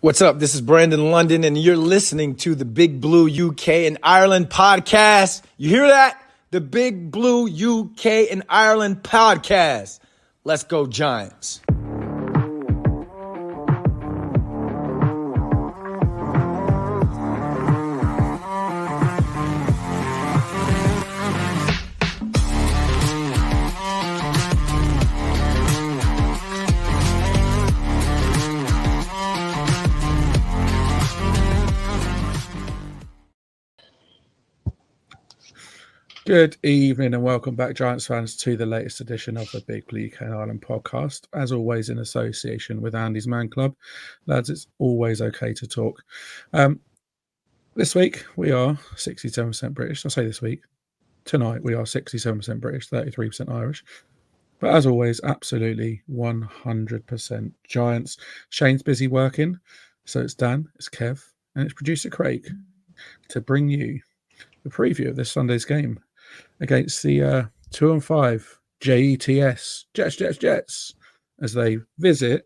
What's up? This is Brandon London, and you're listening to the Big Blue UK and Ireland podcast. You hear that? The Big Blue UK and Ireland podcast. Let's go, Giants. Good evening and welcome back, Giants fans, to the latest edition of the Big Blue UK and Ireland podcast. As always, in association with Andy's Man Club. Lads, it's always okay to talk. This week, we are 67% British. I say this week. Tonight, we are 67% British, 33% Irish. But as always, absolutely 100% Giants. Shane's busy working, so it's Dan, it's Kev, and it's producer Craig to bring you the preview of this Sunday's game against the 2-5 JETS Jets as they visit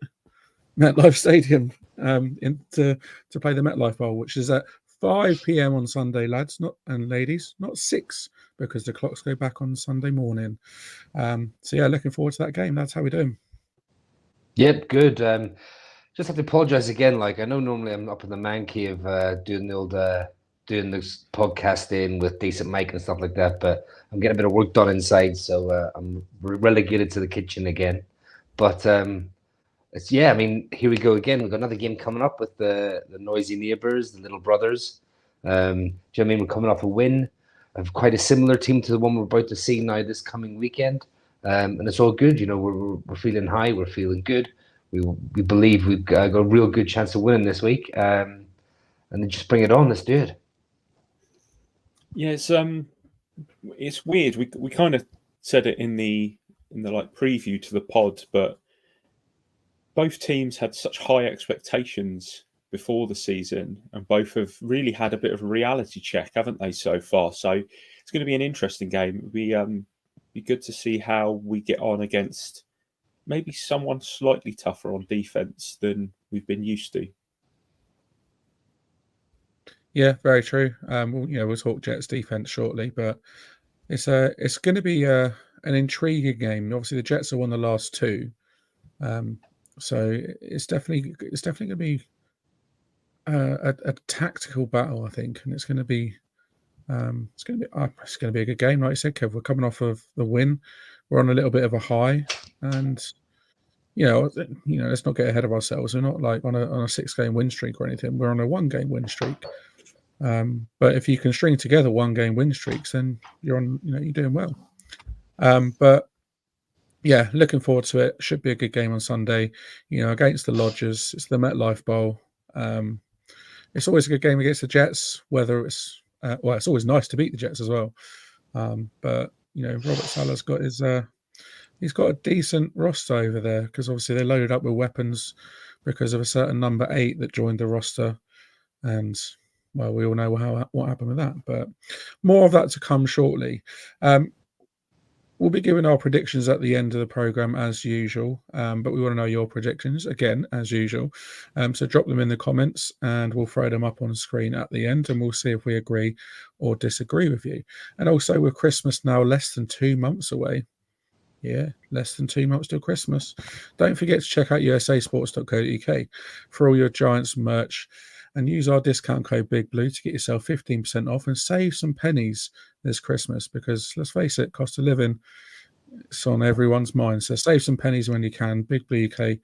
MetLife Stadium to play the MetLife Bowl, which is at 5 p.m. on Sunday, lads and ladies, not 6 because the clocks go back on Sunday morning. So yeah, looking forward to that game. That's how we're doing. Yep, good. Just have to apologise again. Like I know normally I'm up in the man cave doing the old doing this podcasting with decent mic and stuff like that, but I'm getting a bit of work done inside, so I'm relegated to the kitchen again. But it's I mean, here we go again. We've got another game coming up with the noisy neighbours, the little brothers. Do you know what I mean? We're coming off a win of quite a similar team to the one we're about to see now this coming weekend, and it's all good. You know, we're feeling high, we're feeling good. We believe we've got a real good chance of winning this week, and then just bring it on. Let's do it. Yeah, it's weird. We kind of said it in the like preview to the pod, but both teams had such high expectations before the season, and both have really had a bit of a reality check, haven't they, so far? So it's going to be an interesting game. It'll be good to see how we get on against maybe someone slightly tougher on defense than we've been used to. Yeah, very true. We'll talk Jets defense shortly, but it's going to be an intriguing game. Obviously, the Jets have won the last two, so it's definitely going to be a tactical battle, I think, and it's going to be a good game. Like you said, Kev, we're coming off of the win. We're on a little bit of a high, and let's not get ahead of ourselves. We're not like on a 6-game win streak or anything. We're on a 1-game win streak. But if you can string together 1-game win streaks, then you're doing well. But yeah, looking forward to it. Should be a good game on Sunday. Against the Lodgers. It's the MetLife Bowl. It's always a good game against the Jets. Whether it's it's always nice to beat the Jets as well. But Robert Saleh's got he's got a decent roster over there because obviously they loaded up with weapons because of a certain number 8 that joined the roster, and well, we all know what happened with that, but more of that to come shortly. We'll be giving our predictions at the end of the program as usual, but we want to know your predictions again as usual. So drop them in the comments and we'll throw them up on screen at the end, and we'll see if we agree or disagree with you. And also with Christmas now less than 2 months away. Yeah, less than 2 months till Christmas. Don't forget to check out usasports.co.uk for all your Giants merch, and use our discount code Big Blue to get yourself 15% off and save some pennies this Christmas, because let's face it, cost of living, it's on everyone's mind. So save some pennies when you can. Big Blue UK,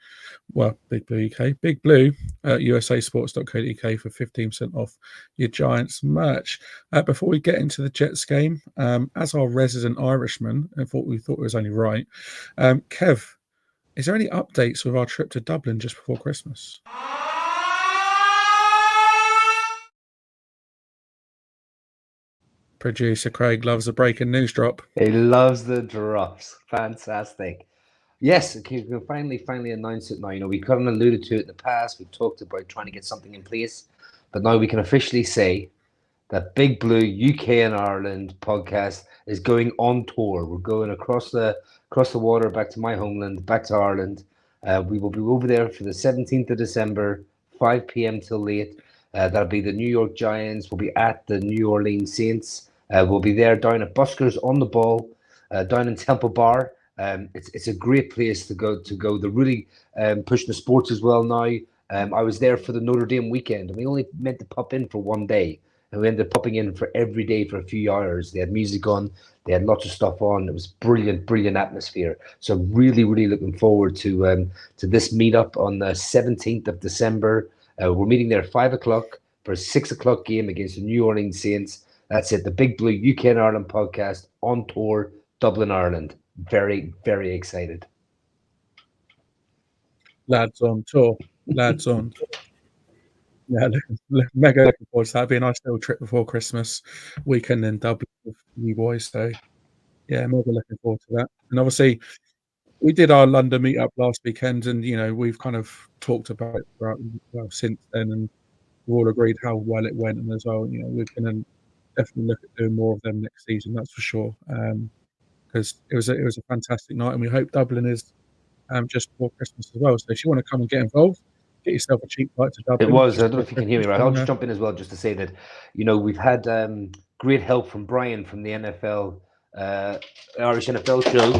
Big Blue at usasports.co.uk for 15% off your Giants merch. Before we get into the Jets game, as our resident Irishman, we thought it was only right, Kev, is there any updates with our trip to Dublin just before Christmas? Producer Craig loves a breaking news drop. He loves the drops. Fantastic. Yes, we can finally announce it now. We kind of alluded to it in the past. We talked about trying to get something in place, but now we can officially say that Big Blue UK and Ireland podcast is going on tour. We're going across the water back to my homeland, back to Ireland. We will be over there for the 17th of December 5 p.m. till late. That'll be the New York Giants. We'll be at the New Orleans Saints. We'll be there down at Buskers on the Ball, down in Temple Bar. It's a great place to go. They're really pushing the sports as well now. I was there for the Notre Dame weekend, and we only meant to pop in for one day, and we ended up popping in for every day for a few hours. They had music on, they had lots of stuff on. It was brilliant atmosphere. So really looking forward to this meetup on the 17th of December. We're meeting there at 5 o'clock for a 6 o'clock game against the New Orleans Saints. That's it. The Big Blue UK and Ireland podcast on tour, Dublin, Ireland. Very excited. Lads on tour. Lads on. Yeah, mega looking forward to that. It'll be a nice little trip before Christmas weekend in Dublin with you boys. So, yeah, mega looking forward to that. And obviously, we did our London meetup last weekend, and we've kind of talked about it since then, and we've all agreed how well it went. And as well, we're going to definitely look at doing more of them next season. That's for sure. Because it was a fantastic night, and we hope Dublin is just before Christmas as well. So if you want to come and get involved, get yourself a cheap flight to Dublin. It was. I don't know if you can hear me right. I'll just jump in as well, just to say that we've had great help from Brian from the NFL, Irish NFL show,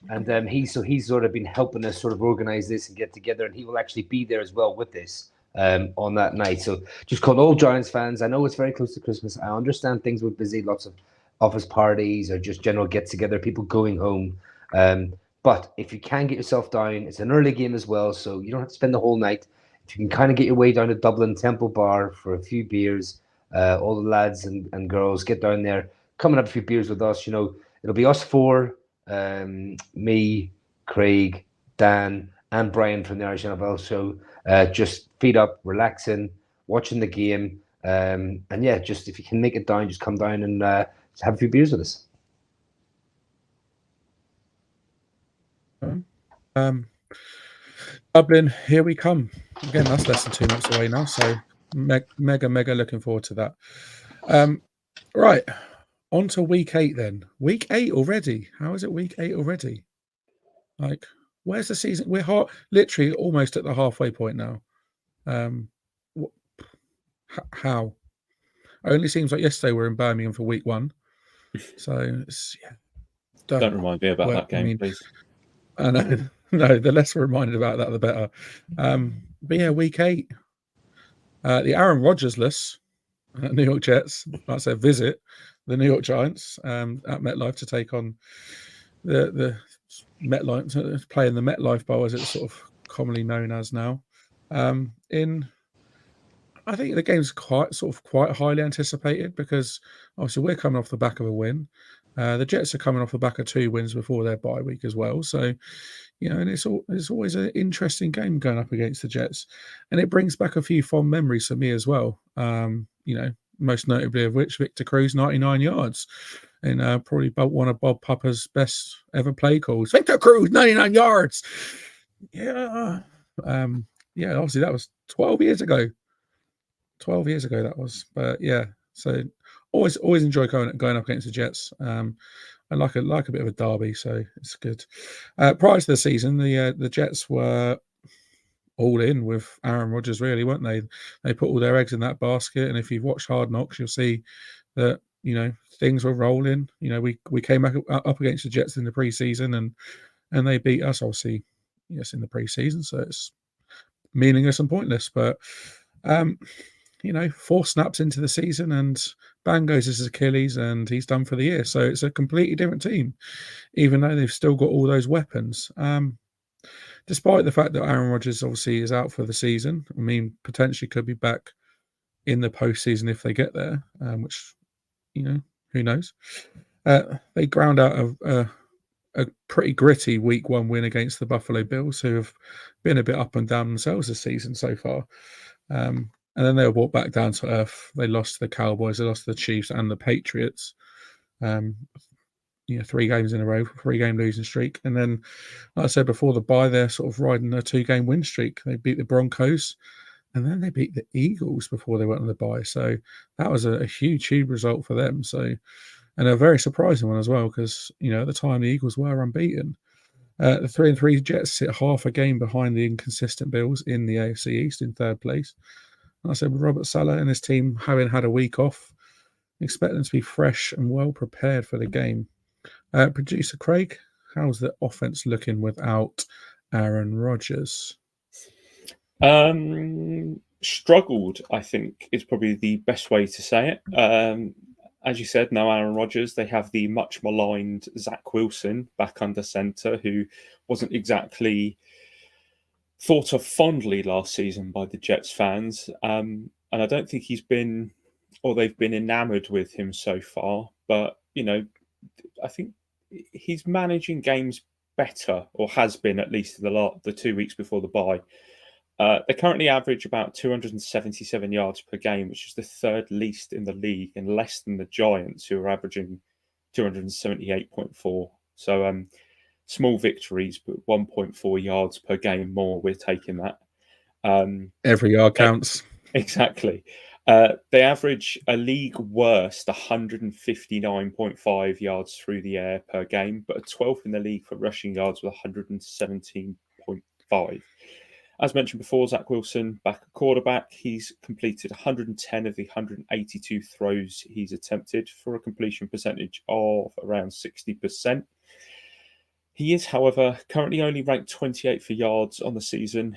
and he's sort of been helping us sort of organize this and get together, and he will actually be there as well with this on that night. So just call all Giants fans. I know it's very close to Christmas. I understand things were busy, lots of office parties or just general get-together, people going home. But if you can get yourself down, it's an early game as well, so you don't have to spend the whole night. If you can kind of get your way down to Dublin Temple Bar for a few beers, all the lads and girls get down there, come and have a few beers with us. It'll be us four, me, Craig, Dan, and Brian from the Irish NFL show, just feet up, relaxing, watching the game. And yeah, just if you can make it down, just come down and have a few beers with us. Dublin, here we come. Again, that's less than 2 months away now, so mega looking forward to that. Right, on to week 8 then. Week 8 already. How is it week 8 already? Like, where's the season? We're literally almost at the halfway point now. How? Only seems like yesterday we're in Birmingham for week 1. So, Don't remind me about that game, please. I know. No, the less we're reminded about that, the better. But yeah, week 8. The Aaron Rodgers-less New York Jets, like I said, visit the New York Giants at MetLife to take on the MetLife, playing the MetLife Bowl, as it's sort of commonly known as now. I think the game's quite highly anticipated because obviously we're coming off the back of a win. The Jets are coming off the back of 2 wins before their bye week as well. So, and it's always an interesting game going up against the Jets. And it brings back a few fond memories for me as well. Most notably of which Victor Cruz, 99 yards. And probably one of Bob Pupper's best ever play calls. Victor Cruz, 99 yards. Yeah. Obviously that was 12 years ago. 12 years ago that was. But yeah, so always enjoy going up against the Jets. I like a bit of a derby, so it's good. Prior to the season, the Jets were all in with Aaron Rodgers, really, weren't they? They put all their eggs in that basket, and if you've watched Hard Knocks, you'll see that things were rolling. We came up against the Jets in the preseason, and they beat us, obviously, yes, in the preseason. So it's meaningless and pointless, but 4 snaps into the season and bang goes his Achilles and he's done for the year. So it's a completely different team, even though they've still got all those weapons. Despite the fact that Aaron Rodgers obviously is out for the season, I mean, potentially could be back in the postseason if they get there, which, who knows? They ground out a pretty gritty week 1 win against the Buffalo Bills, who have been a bit up and down themselves this season so far. And then they were brought back down to earth. They lost to the Cowboys, they lost to the Chiefs and the Patriots. 3 games in a row, 3-game losing streak. And then, like I said before the bye, they're sort of riding a 2-game win streak. They beat the Broncos and then they beat the Eagles before they went on the bye. So that was a huge result for them. So, and a very surprising one as well, because, at the time the Eagles were unbeaten. The 3-3 Jets sit half a game behind the inconsistent Bills in the AFC East in third place. And I said, with Robert Saleh and his team having had a week off, expect them to be fresh and well prepared for the game. Producer Craig, how's the offense looking without Aaron Rodgers? Struggled, I think, is probably the best way to say it. As you said, no Aaron Rodgers. They have the much maligned Zach Wilson back under centre, who wasn't exactly thought of fondly last season by the Jets fans. And I don't think they've been enamoured with him so far. But, I think he's managing games better, or has been at least the 2 weeks before the bye. They currently average about 277 yards per game, which is the third least in the league, and less than the Giants, who are averaging 278.4. So small victories, but 1.4 yards per game more. We're taking that. Every yard counts. Exactly. They average a league worst 159.5 yards through the air per game, but a 12th in the league for rushing yards with 117.5. As mentioned before, Zach Wilson back at quarterback. He's completed 110 of the 182 throws he's attempted for a completion percentage of around 60%. He is, however, currently only ranked 28th for yards on the season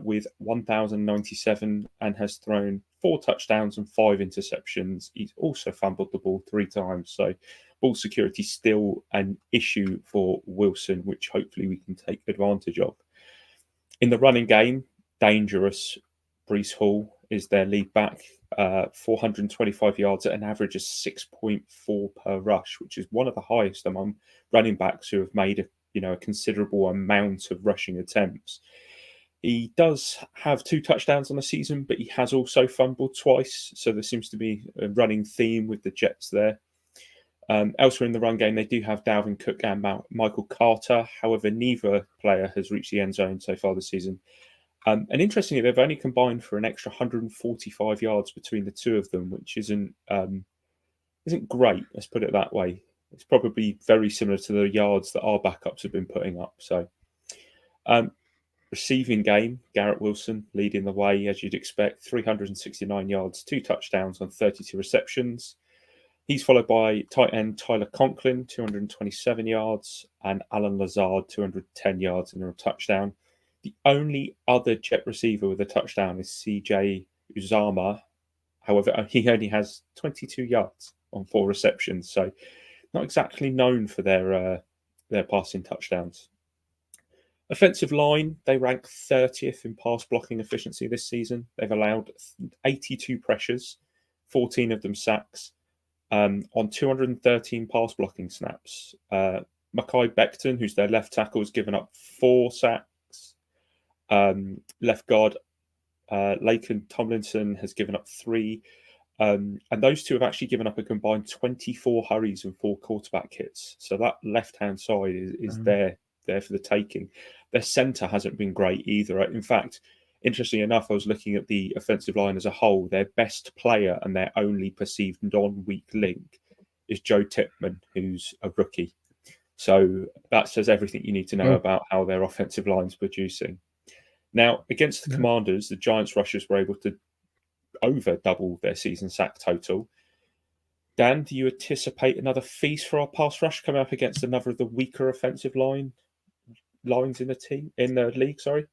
with 1,097 and has thrown 4 touchdowns and 5 interceptions. He's also fumbled the ball 3 times. So ball security is still an issue for Wilson, which hopefully we can take advantage of. In the running game, dangerous. Breece Hall is their lead back, 425 yards at an average of 6.4 per rush, which is one of the highest among running backs who have made a considerable amount of rushing attempts. He does have 2 touchdowns on the season, but he has also fumbled twice. So there seems to be a running theme with the Jets there. Elsewhere in the run game, they do have Dalvin Cook and Michael Carter. However, neither player has reached the end zone so far this season. And interestingly, they've only combined for an extra 145 yards between the two of them, which isn't great. Let's put it that way. It's probably very similar to the yards that our backups have been putting up. So, receiving game, Garrett Wilson leading the way, as you'd expect, 369 yards, 2 touchdowns on 32 receptions. He's followed by tight end Tyler Conklin, 227 yards, and Alan Lazard, 210 yards and a touchdown. The only other Jet receiver with a touchdown is CJ Uzama. However, he only has 22 yards on 4 receptions, so not exactly known for their passing touchdowns. Offensive line, they rank 30th in pass blocking efficiency this season. They've allowed 82 pressures, 14 of them sacks, on 213 pass blocking snaps. Mekhi Becton, who's their left tackle, has given up 4 sacks. Left guard Laken Tomlinson has given up 3. And those two have actually given up a combined 24 hurries and 4 quarterback hits. So that left-hand side is there for the taking. Their centre hasn't been great either. In fact, interestingly enough, I was looking at the offensive line as a whole. Their best player and their only perceived non-weak link is Joe Tippmann, who's a rookie. So that says everything you need to know about how their offensive line's producing. Now, against the Commanders, the Giants rushers were able to over double their season sack total. Dan, do you anticipate another feast for our pass rush coming up against another of the weaker offensive lines in the league? Sorry.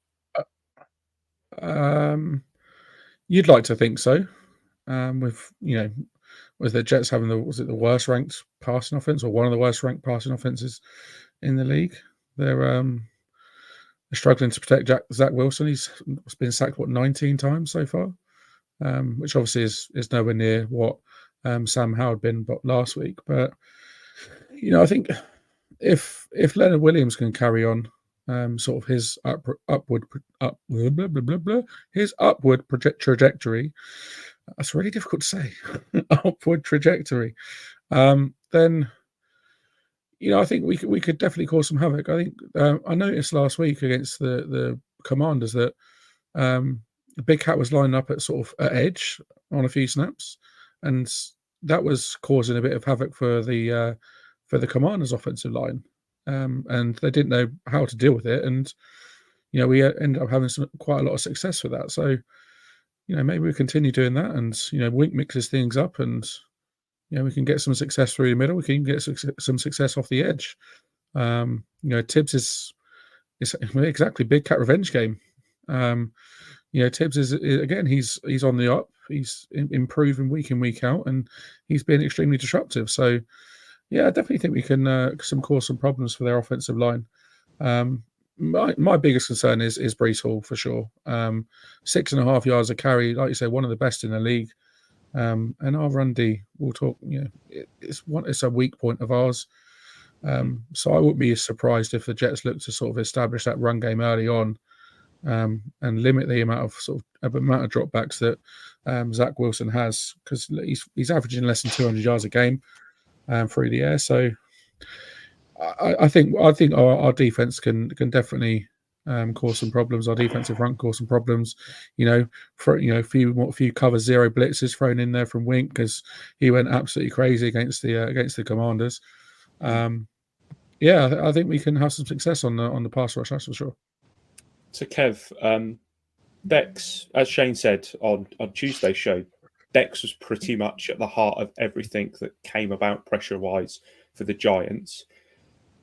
You'd like to think so. With the Jets having the worst ranked passing offense, or one of the worst ranked passing offenses in the league. They're struggling to protect Zach Wilson. He's been sacked 19 times so far, which obviously is nowhere near what Sam Howard been last week. But I think if Leonard Williams can carry on sort of his upward trajectory. That's really difficult to say. Upward trajectory. Then I think we could definitely cause some havoc. I think I noticed last week against the Commanders that Big Cat was lining up at sort of at edge on a few snaps, and that was causing a bit of havoc for the Commanders' offensive line. and they didn't know how to deal with it. And we ended up having quite a lot of success with that. So maybe we continue doing that, and Wink mixes things up, and we can get some success through the middle. We can get some success off the edge. Tibbs is exactly big cat revenge game. Tibbs is again, he's on the up. He's improving week in, week out, and he's been extremely disruptive. So, I definitely think we can cause some problems for their offensive line. My biggest concern is Breece Hall for sure. 6.5 yards a carry, like you say, one of the best in the league. And our run D, we'll talk. It's a weak point of ours. So I wouldn't be surprised if the Jets look to sort of establish that run game early on, and limit the amount of dropbacks that Zach Wilson has, because he's averaging less than 200 yards a game through the air. So I think our defense can definitely cause some problems. Our defensive front cause some problems. A few cover zero blitzes thrown in there from Wink, because he went absolutely crazy against the Commanders. I think we can have some success on the pass rush, that's for sure. So Kev, Dex, as Shane said on Tuesday's show, Dex was pretty much at the heart of everything that came about pressure-wise for the Giants.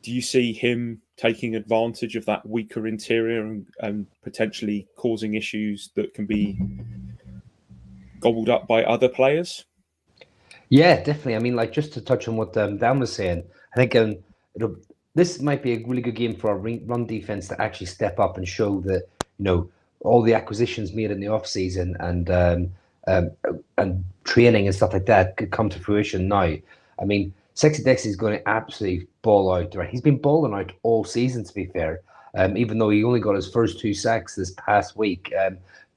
Do you see him taking advantage of that weaker interior and potentially causing issues that can be gobbled up by other players? Yeah, definitely. I mean, just to touch on what Dan was saying, I think this might be a really good game for our run defense to actually step up and show that all the acquisitions made in the off season and training and stuff like that could come to fruition now. I mean, Sexy Dexy is going to absolutely ball out. Right? He's been balling out all season, to be fair, even though he only got his first 2 sacks this past week.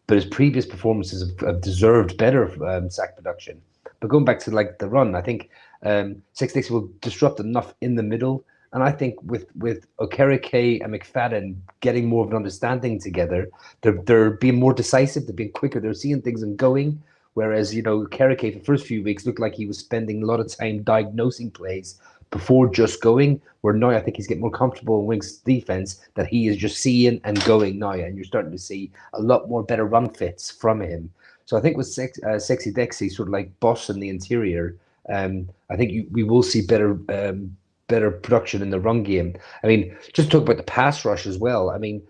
But his previous performances have deserved better sack production. But going back to the run, I think Sexy Dexy will disrupt enough in the middle. And I think with Okereke and McFadden getting more of an understanding together, they're being more decisive, they're being quicker, they're seeing things and going. Whereas, Okereke for the first few weeks looked like he was spending a lot of time diagnosing plays before just going, where now I think he's getting more comfortable in Wink's defense, that he is just seeing and going now. And you're starting to see a lot more better run fits from him. So I think with Sexy Dexy sort of boss in the interior, I think we will see better production in the run game. I mean, just talk about the pass rush as well. I mean,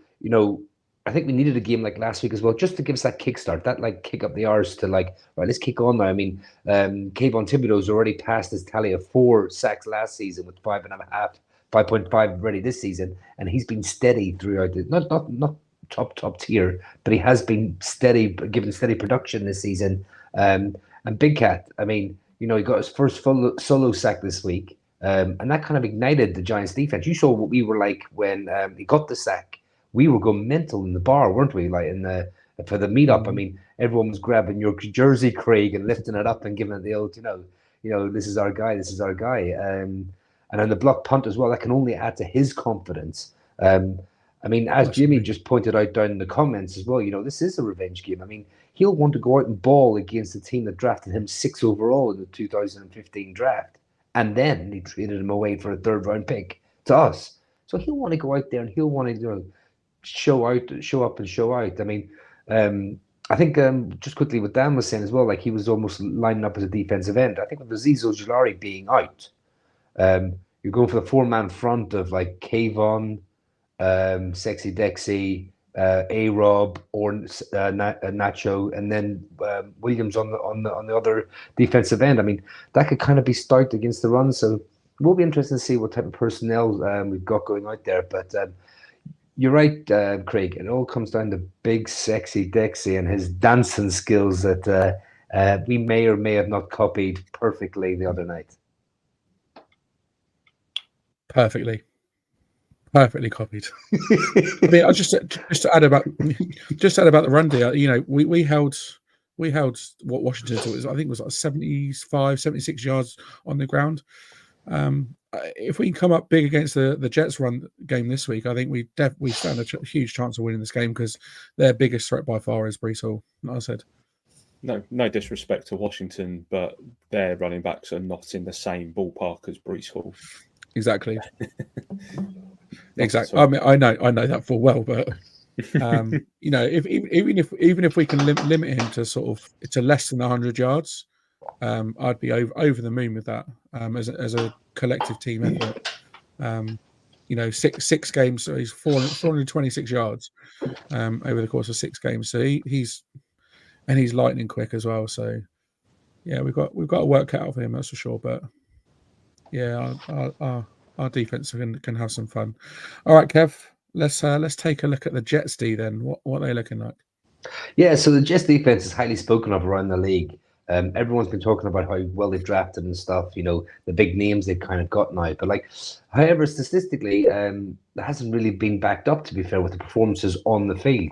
I think we needed a game like last week as well, just to give us that kickstart, that kick up the arse to right, let's kick on now. I mean, Kayvon Thibodeau's already passed his tally of 4 sacks last season with 5.5 already this season, and he's been steady throughout it. Not top tier, but he has been steady, given steady production this season. And Big Cat, I mean, he got his first solo sack this week. And that kind of ignited the Giants' defense. You saw what we were like when he got the sack. We were going mental in the bar, weren't we? For the meetup. I mean, everyone was grabbing your jersey, Craig, and lifting it up and giving it the old, this is our guy, this is our guy. And on the block punt as well, that can only add to his confidence. I mean, as Jimmy just pointed out down in the comments as well, this is a revenge game. I mean, he'll want to go out and ball against the team that drafted him 6 overall in the 2015 draft. And then he traded him away for a 3rd round pick to us. So he'll want to go out there and he'll want to show up and show out. I mean, I think just quickly what Dan was saying as well, he was almost lining up as a defensive end. I think with Azeez Ojulari being out, you're going for the 4-man front of Kayvon, Sexy Dexy, A-Rob or Nacho, and then Williams on the other defensive end. I mean, that could kind of be stout against the run. So it will be interesting to see what type of personnel we've got going out there. But you're right, Craig. It all comes down to Big Sexy Dexy and his dancing skills that we may or may have not copied perfectly the other night. Perfectly copied. I mean, I just to add about the run deal. We held what Washington thought was, I think it was 75, 76 yards on the ground. If we can come up big against the Jets run game this week, I think we stand a huge chance of winning this game, because their biggest threat by far is Breece Hall. Like I said. No disrespect to Washington, but their running backs are not in the same ballpark as Breece Hall. exactly. Sorry. I mean, I know that full well, but you know, even if we can limit him to to less than 100 yards, I'd be over the moon with that as a collective team effort. You know, six games, so he's 426 yards over the course of 6 games. So he's lightning quick as well. So yeah, we've got to work cut out for him, that's for sure. But yeah, our defense can have some fun. All right, Kev, let's take a look at the Jets D then. What are they looking like? Yeah, so the Jets defense is highly spoken of around the league. Everyone's been talking about how well they've drafted and stuff, you know, the big names they've kind of got now. But however, statistically, that hasn't really been backed up, to be fair, with the performances on the field.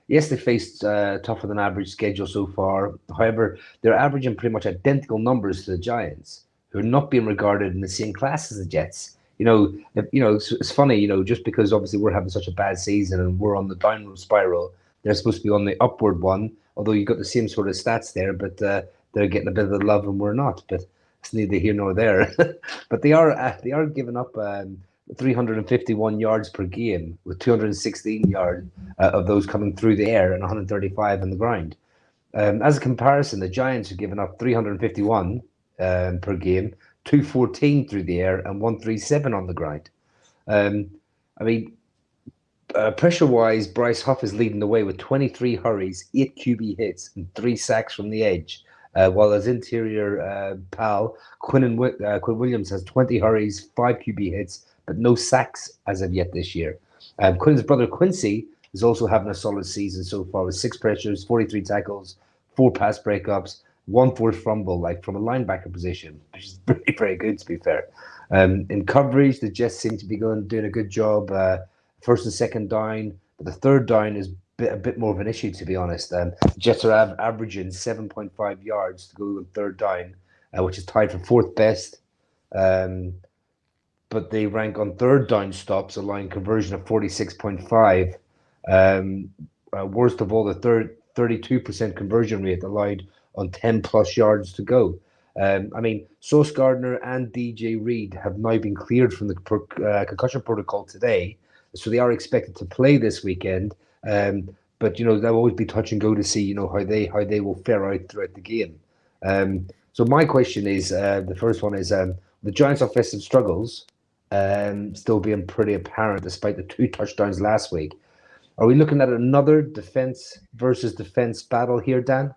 Yes, they faced tougher than average schedule so far. However, they're averaging pretty much identical numbers to the Giants, who are not being regarded in the same class as the Jets. It's funny, just because obviously we're having such a bad season and we're on the downward spiral, they're supposed to be on the upward one, although you've got the same sort of stats there, but they're getting a bit of the love and we're not. But it's neither here nor there. But they are giving up 351 yards per game, with 216 yards of those coming through the air and 135 on the ground. As a comparison, the Giants are giving up 351 per game, 214 through the air, and 137 on the ground. Pressure-wise, Bryce Huff is leading the way with 23 hurries, 8 QB hits, and 3 sacks from the edge, while his interior pal, Quinn Williams, has 20 hurries, 5 QB hits, but no sacks as of yet this year. Quinn's brother Quincy is also having a solid season so far with 6 pressures, 43 tackles, 4 pass breakups, 1 forced fumble, from a linebacker position, which is very, very good, to be fair. In coverage, the Jets seem to be doing a good job. First and second down, but the third down is a bit more of an issue, to be honest. The Jets are averaging 7.5 yards to go on third down, which is tied for 4th best. But they rank on third down stops, allowing conversion of 46.5. Worst of all, the 32% conversion rate allowed on 10 plus yards to go. Sauce Gardner and DJ Reed have now been cleared from the concussion protocol today, so they are expected to play this weekend. But they'll always be touch and go to see how they will fare out throughout the game. So my question is, the first one is, the Giants' offensive struggles still being pretty apparent despite the 2 touchdowns last week. Are we looking at another defense versus defense battle here, Dan?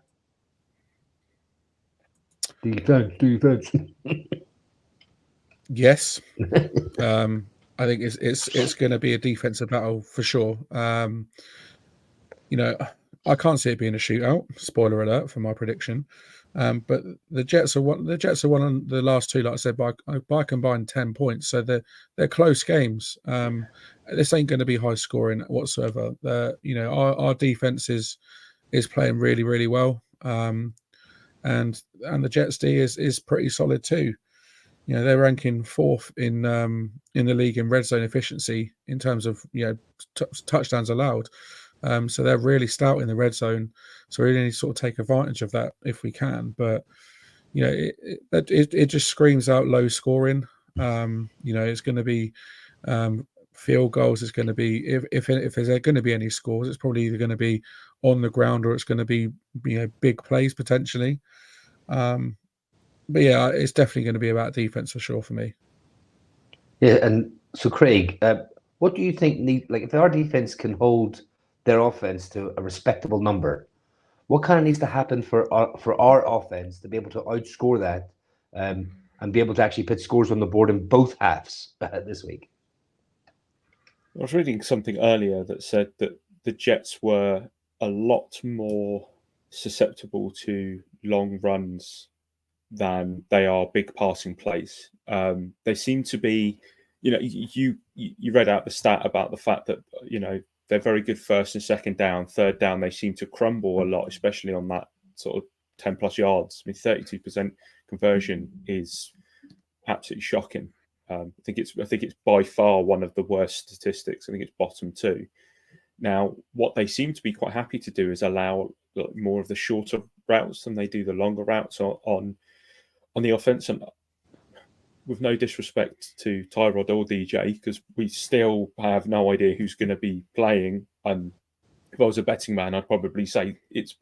Defense. Yes. I think it's going to be a defensive battle for sure. I can't see it being a shootout. Spoiler alert for my prediction. But the Jets are one on the last 2, like I said, by combined 10 points. So they're close games. This ain't going to be high scoring whatsoever. Our defense is playing really, really well. And the Jets D is pretty solid too. They're ranking 4th in the league in red zone efficiency in terms of touchdowns allowed. So they're really stout in the red zone. So we really need to sort of take advantage of that if we can. But it just screams out low scoring. It's going to be field goals. It's going to be if there's going to be any scores, it's probably either going to be on the ground or it's going to be big plays potentially. But yeah, it's definitely going to be about defense for sure for me. Yeah, and so Craig, what do you think if our defense can hold their offense to a respectable number, what kind of needs to happen for our offense to be able to outscore that and be able to actually put scores on the board in both halves this week? I was reading something earlier that said that the Jets were a lot more susceptible to long runs than they are big passing plays. They seem to be, you read out the stat about the fact that, they're very good first and second down. Third down, they seem to crumble a lot, especially on that sort of 10 plus yards. 32% conversion is absolutely shocking. I think it's by far one of the worst statistics. I think it's bottom 2. Now, what they seem to be quite happy to do is allow more of the shorter routes than they do the longer routes on the offense. And with no disrespect to Tyrod or DJ, because we still have no idea who's going to be playing. If I was a betting man, I'd probably say it's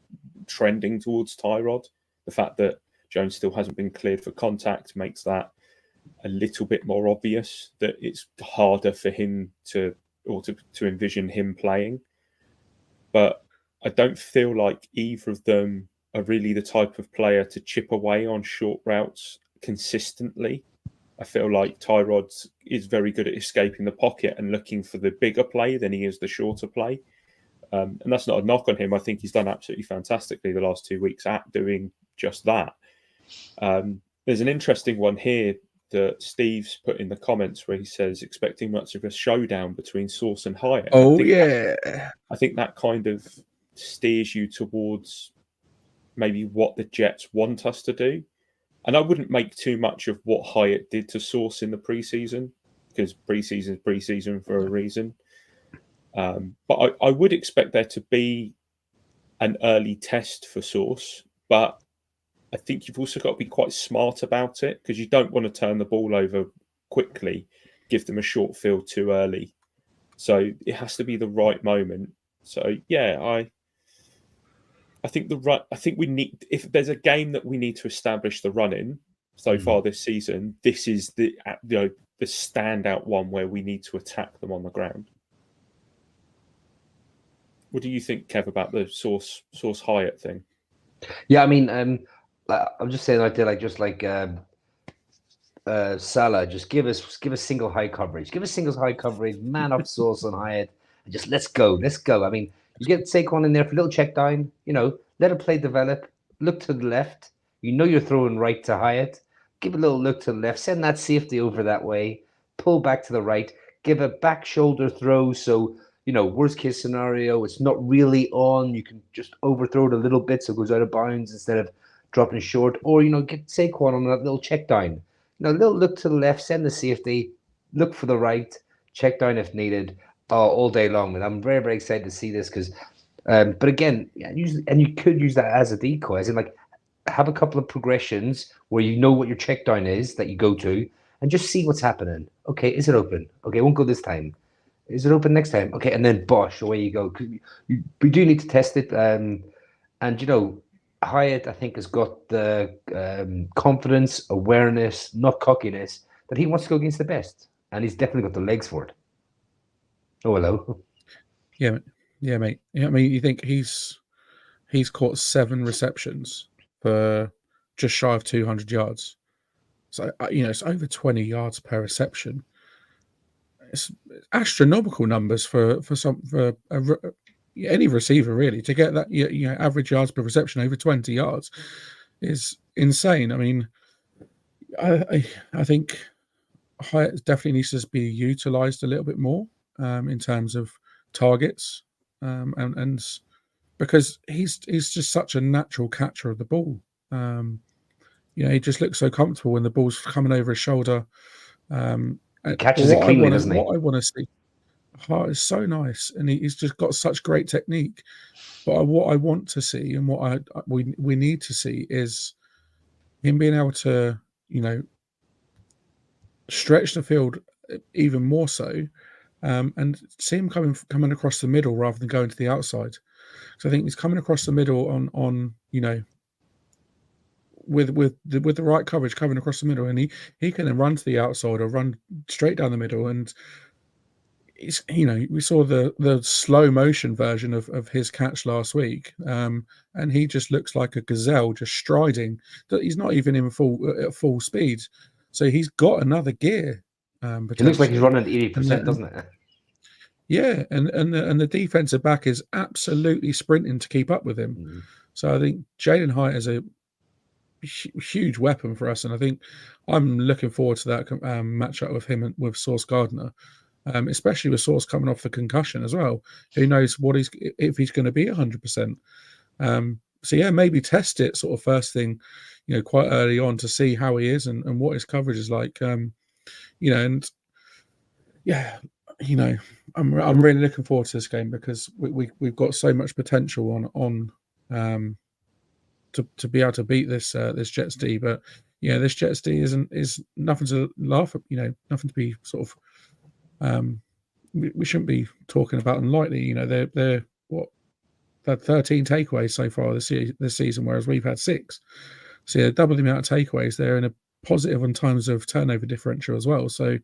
trending towards Tyrod. The fact that Jones still hasn't been cleared for contact makes that a little bit more obvious, that it's harder for him to envision him playing. But I don't feel like either of them are really the type of player to chip away on short routes consistently. I feel like Tyrod is very good at escaping the pocket and looking for the bigger play than he is the shorter play. And that's not a knock on him. I think he's done absolutely fantastically the last 2 weeks at doing just that. There's an interesting one here that Steve's put in the comments where he says expecting much of a showdown between Sauce and Hyatt. I think that kind of steers you towards maybe what the Jets want us to do. And I wouldn't make too much of what Hyatt did to Sauce in the preseason, because preseason is preseason for a reason. But I would expect there to be an early test for Sauce, but I think you've also got to be quite smart about it, because you don't want to turn the ball over quickly, give them a short field too early. So it has to be the right moment. So yeah, I think we need, if there's a game that we need to establish the run in so far this season, this is the standout one where we need to attack them on the ground. What do you think, Kev, about the Sauce Hyatt thing? Yeah, I mean, I'm just saying Salah, just give us single high coverage. Give us single high coverage, man up Sauce on Hyatt, and just let's go. I mean, you get Saquon in there for a little check down, let a play develop, look to the left. You're throwing right to Hyatt. Give a little look to the left, send that safety over that way, pull back to the right, give a back shoulder throw. So, worst case scenario, it's not really on. You can just overthrow it a little bit so it goes out of bounds instead of dropping short. Or, get Saquon on that little check down. A little look to the left, send the safety, look for the right, check down if needed, all day long. And I'm very, very excited to see this because, but again, you could use that as a decoy, as in like have a couple of progressions where you know what your check down is that you go to and just see what's happening. Okay, is it open? Okay, it won't go this time. Is it open next time? Okay, and then bosh, away you go. We do need to test it. And, Hyatt, I think, has got the confidence, awareness, not cockiness, that he wants to go against the best. And he's definitely got the legs for it. Oh, hello. Yeah, mate. I mean, you think he's caught 7 receptions for just shy of 200 yards. So, it's over 20 yards per reception. It's astronomical numbers for any receiver, really, to get that average yards per reception over 20 yards is insane. I mean, I think Hyatt definitely needs to be utilized a little bit more in terms of targets, and because he's just such a natural catcher of the ball. He just looks so comfortable when the ball's coming over his shoulder. He catches it cleanly, doesn't he? What I want to see. Hart is so nice, and he's just got such great technique. But what I want to see, and what we need to see, is him being able to, stretch the field even more so, and see him coming across the middle rather than going to the outside. So I think he's coming across the middle on with the right coverage coming across the middle, and he can then run to the outside or run straight down the middle. And it's, we saw the slow motion version of his catch last week, and he just looks like a gazelle just striding. That he's not even in full speed, so he's got another gear. It looks like he's running at 80%, doesn't it? Yeah, and the defensive back is absolutely sprinting to keep up with him. Mm-hmm. So I think Jalen Hyatt is a huge weapon for us, and I think I'm looking forward to that matchup with him and with Sauce Gardner, especially with Sauce coming off the concussion as well. Who knows if he's going to be 100%. So yeah, maybe test it sort of first thing, quite early on to see how he is and what his coverage is like. And yeah, I'm really looking forward to this game because we've got so much potential on to be able to beat this Jets D. But this Jets D is nothing to laugh at. Nothing to be sort of. We shouldn't be talking about them lightly. They're what, had 13 takeaways so far this season, whereas we've had 6. So double the amount of takeaways. They're in a positive on times of turnover differential as well. So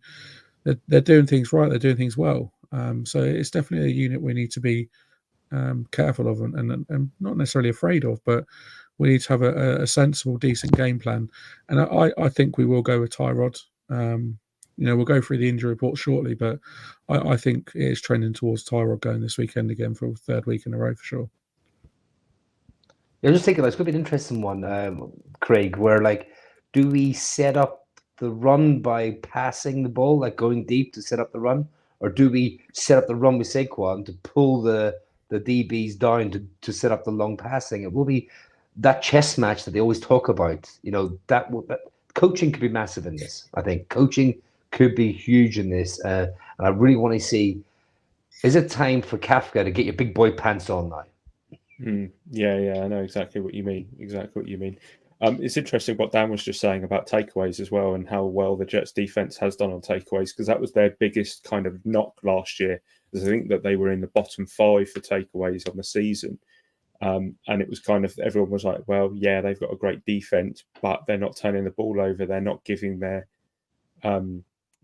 they're doing things right. They're doing things well. So it's definitely a unit we need to be careful of and not necessarily afraid of, but we need to have a sensible, decent game plan. And I think we will go with Tyrod. We'll go through the injury report shortly, but I think it is trending towards Tyrod going this weekend again for a third week in a row for sure. Yeah, I was just thinking, it's going to be an interesting one, Craig, where, do we set up the run by passing the ball, going deep to set up the run? Or do we set up the run with Saquon to pull the DBs down to set up the long passing? It will be that chess match that they always talk about. That coaching could be massive in this. I think coaching could be huge in this. And I really want to see, is it time for Kafka to get your big boy pants on now? Yeah, I know exactly what you mean. It's interesting what Dan was just saying about takeaways as well, and how well the Jets defense has done on takeaways, because that was their biggest kind of knock last year. I think that they were in the bottom 5 for takeaways on the season. And it was kind of, everyone was like, well, yeah, they've got a great defense, but they're not turning the ball over. They're not giving their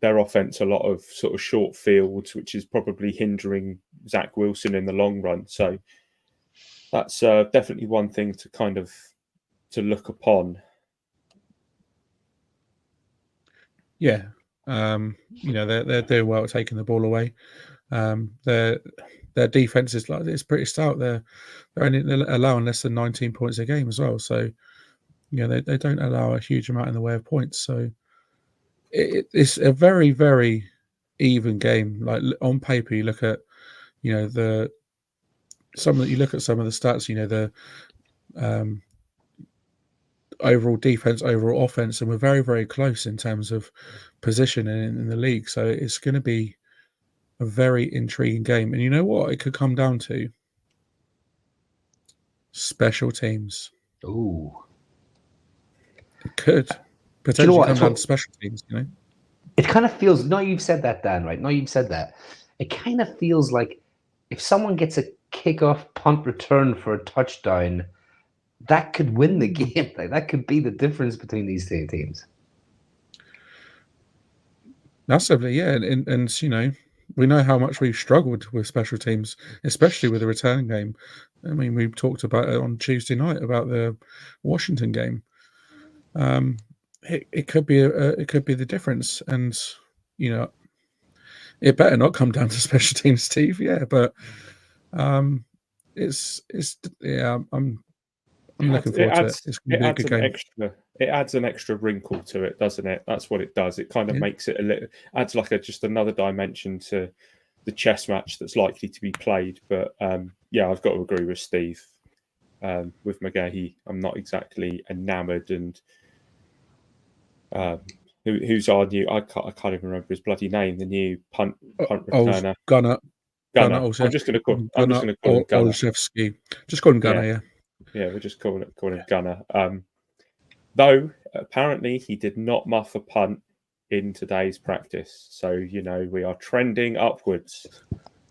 offense a lot of sort of short fields, which is probably hindering Zach Wilson in the long run. So that's definitely one thing to kind of to look upon. Yeah, they're doing well at taking the ball away. Their defense is it's pretty stout. They're only allowing less than 19 points a game as well. So they don't allow a huge amount in the way of points. So it's a very, very even game. Like on paper, you look at some of the stats. The overall defense, overall offense, and we're very, very close in terms of position in the league. So it's going to be a very intriguing game. And you know what? It could come down to special teams. Ooh. It could potentially come down to special teams, It kind of feels, now you've said that, Dan, right? Now you've said that. It kind of feels like if someone gets a kickoff punt return for a touchdown, that could win the game. That could be the difference between these two teams. Massively, yeah. And we know how much we've struggled with special teams, especially with the return game. I mean, we talked about it on Tuesday night about the Washington game. It could be the difference, and it better not come down to special teams, Steve. Yeah, but I'm looking forward to it. It's going to be a good game. It adds an extra wrinkle to it, doesn't it? That's what it does. It kind of makes it adds just another dimension to the chess match that's likely to be played. But I've got to agree with Steve. With McGahee, I'm not exactly enamoured. And who's our new? I can't even remember his bloody name. The new punt returner. Gunner. I'm just going to call him Gunner. Olszewski. Just call him Gunner. Yeah. Yeah, we're just calling him Gunner. Though apparently he did not muff a punt in today's practice, so we are trending upwards.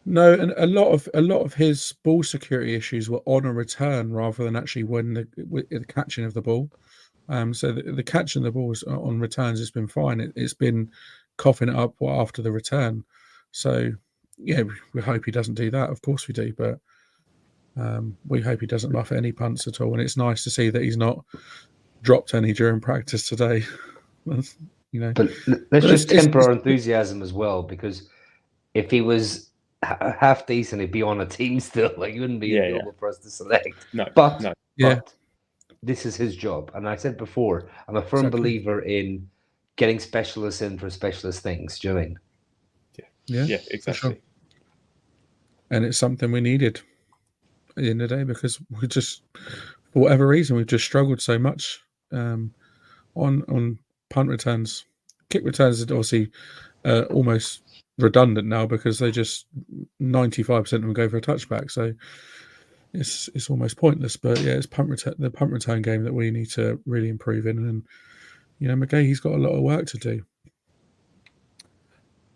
No, and a lot of his ball security issues were on a return rather than actually when the catching of the ball. So the catching the balls on returns has been fine. It's been coughing it up after the return. So yeah, we hope he doesn't do that. Of course we do, but we hope he doesn't muff any punts at all. And it's nice to see that he's not dropped any during practice today. But let's just temper our enthusiasm as well, because if he was half decent, he'd be on a team still. He wouldn't be available for us to select. But this is his job. And I said before, I'm a firm believer in getting specialists in for specialist things. Do you know what I mean? Yeah, exactly. Sure. And it's something we needed at the end of the day, because we just, for whatever reason, we've just struggled so much on punt returns. Kick returns are obviously almost redundant now, because they just 95% of them go for a touchback. So it's almost pointless. But yeah, it's the punt return game that we need to really improve in. And McGahee's got a lot of work to do.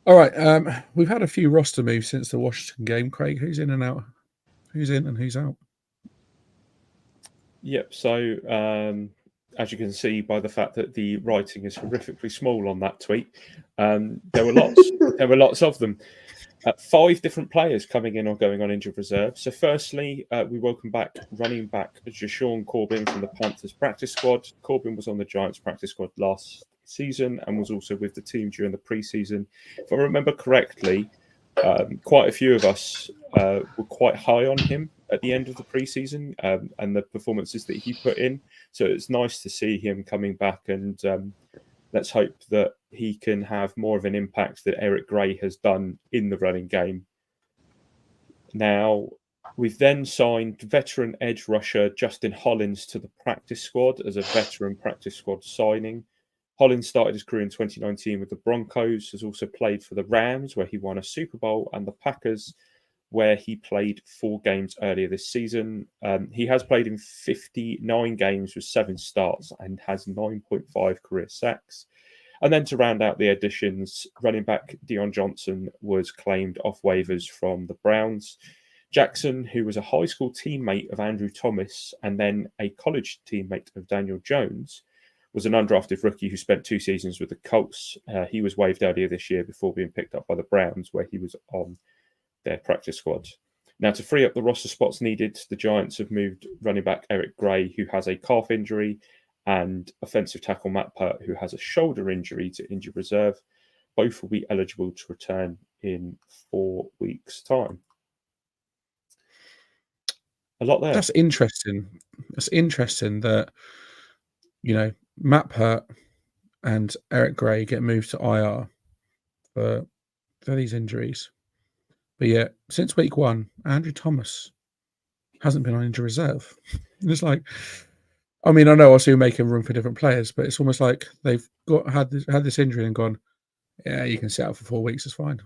All right, we've had a few roster moves since the Washington game. Craig, who's in and out? Who's in and who's out? Yep. So as you can see by the fact that the writing is horrifically small on that tweet, there were lots. There were lots of them. 5 different players coming in or going on injured reserve. So firstly, we welcome back running back Jashawn Corbin from the Panthers practice squad. Corbin was on the Giants practice squad last season and was also with the team during the preseason. If I remember correctly, quite a few of us were quite high on him at the end of the preseason and the performances that he put in. So it's nice to see him coming back, and let's hope that he can have more of an impact that Eric Gray has done in the running game. Now, we've then signed veteran edge rusher Justin Hollins to the practice squad as a veteran practice squad signing. Hollins started his career in 2019 with the Broncos, has also played for the Rams, where he won a Super Bowl, and the Packers, where he played 4 games earlier this season. He has played in 59 games with 7 starts and has 9.5 career sacks. And then to round out the additions, running back Deion Johnson was claimed off waivers from the Browns. Jackson, who was a high school teammate of Andrew Thomas and then a college teammate of Daniel Jones, was an undrafted rookie who spent 2 seasons with the Colts. He was waived earlier this year before being picked up by the Browns, where he was on their practice squad. Now, to free up the roster spots needed, the Giants have moved running back Eric Gray, who has a calf injury, and offensive tackle Matt Pert, who has a shoulder injury, to injured reserve. Both will be eligible to return in 4 weeks' time. A lot there. That's interesting. It's interesting that, Matt Pert and Eric Gray get moved to IR for these injuries. But yet, since week 1, Andrew Thomas hasn't been on injury reserve. And it's like, I mean, I know also you're making room for different players, but it's almost like they've had this injury and gone, yeah, you can sit out for 4 weeks, it's fine.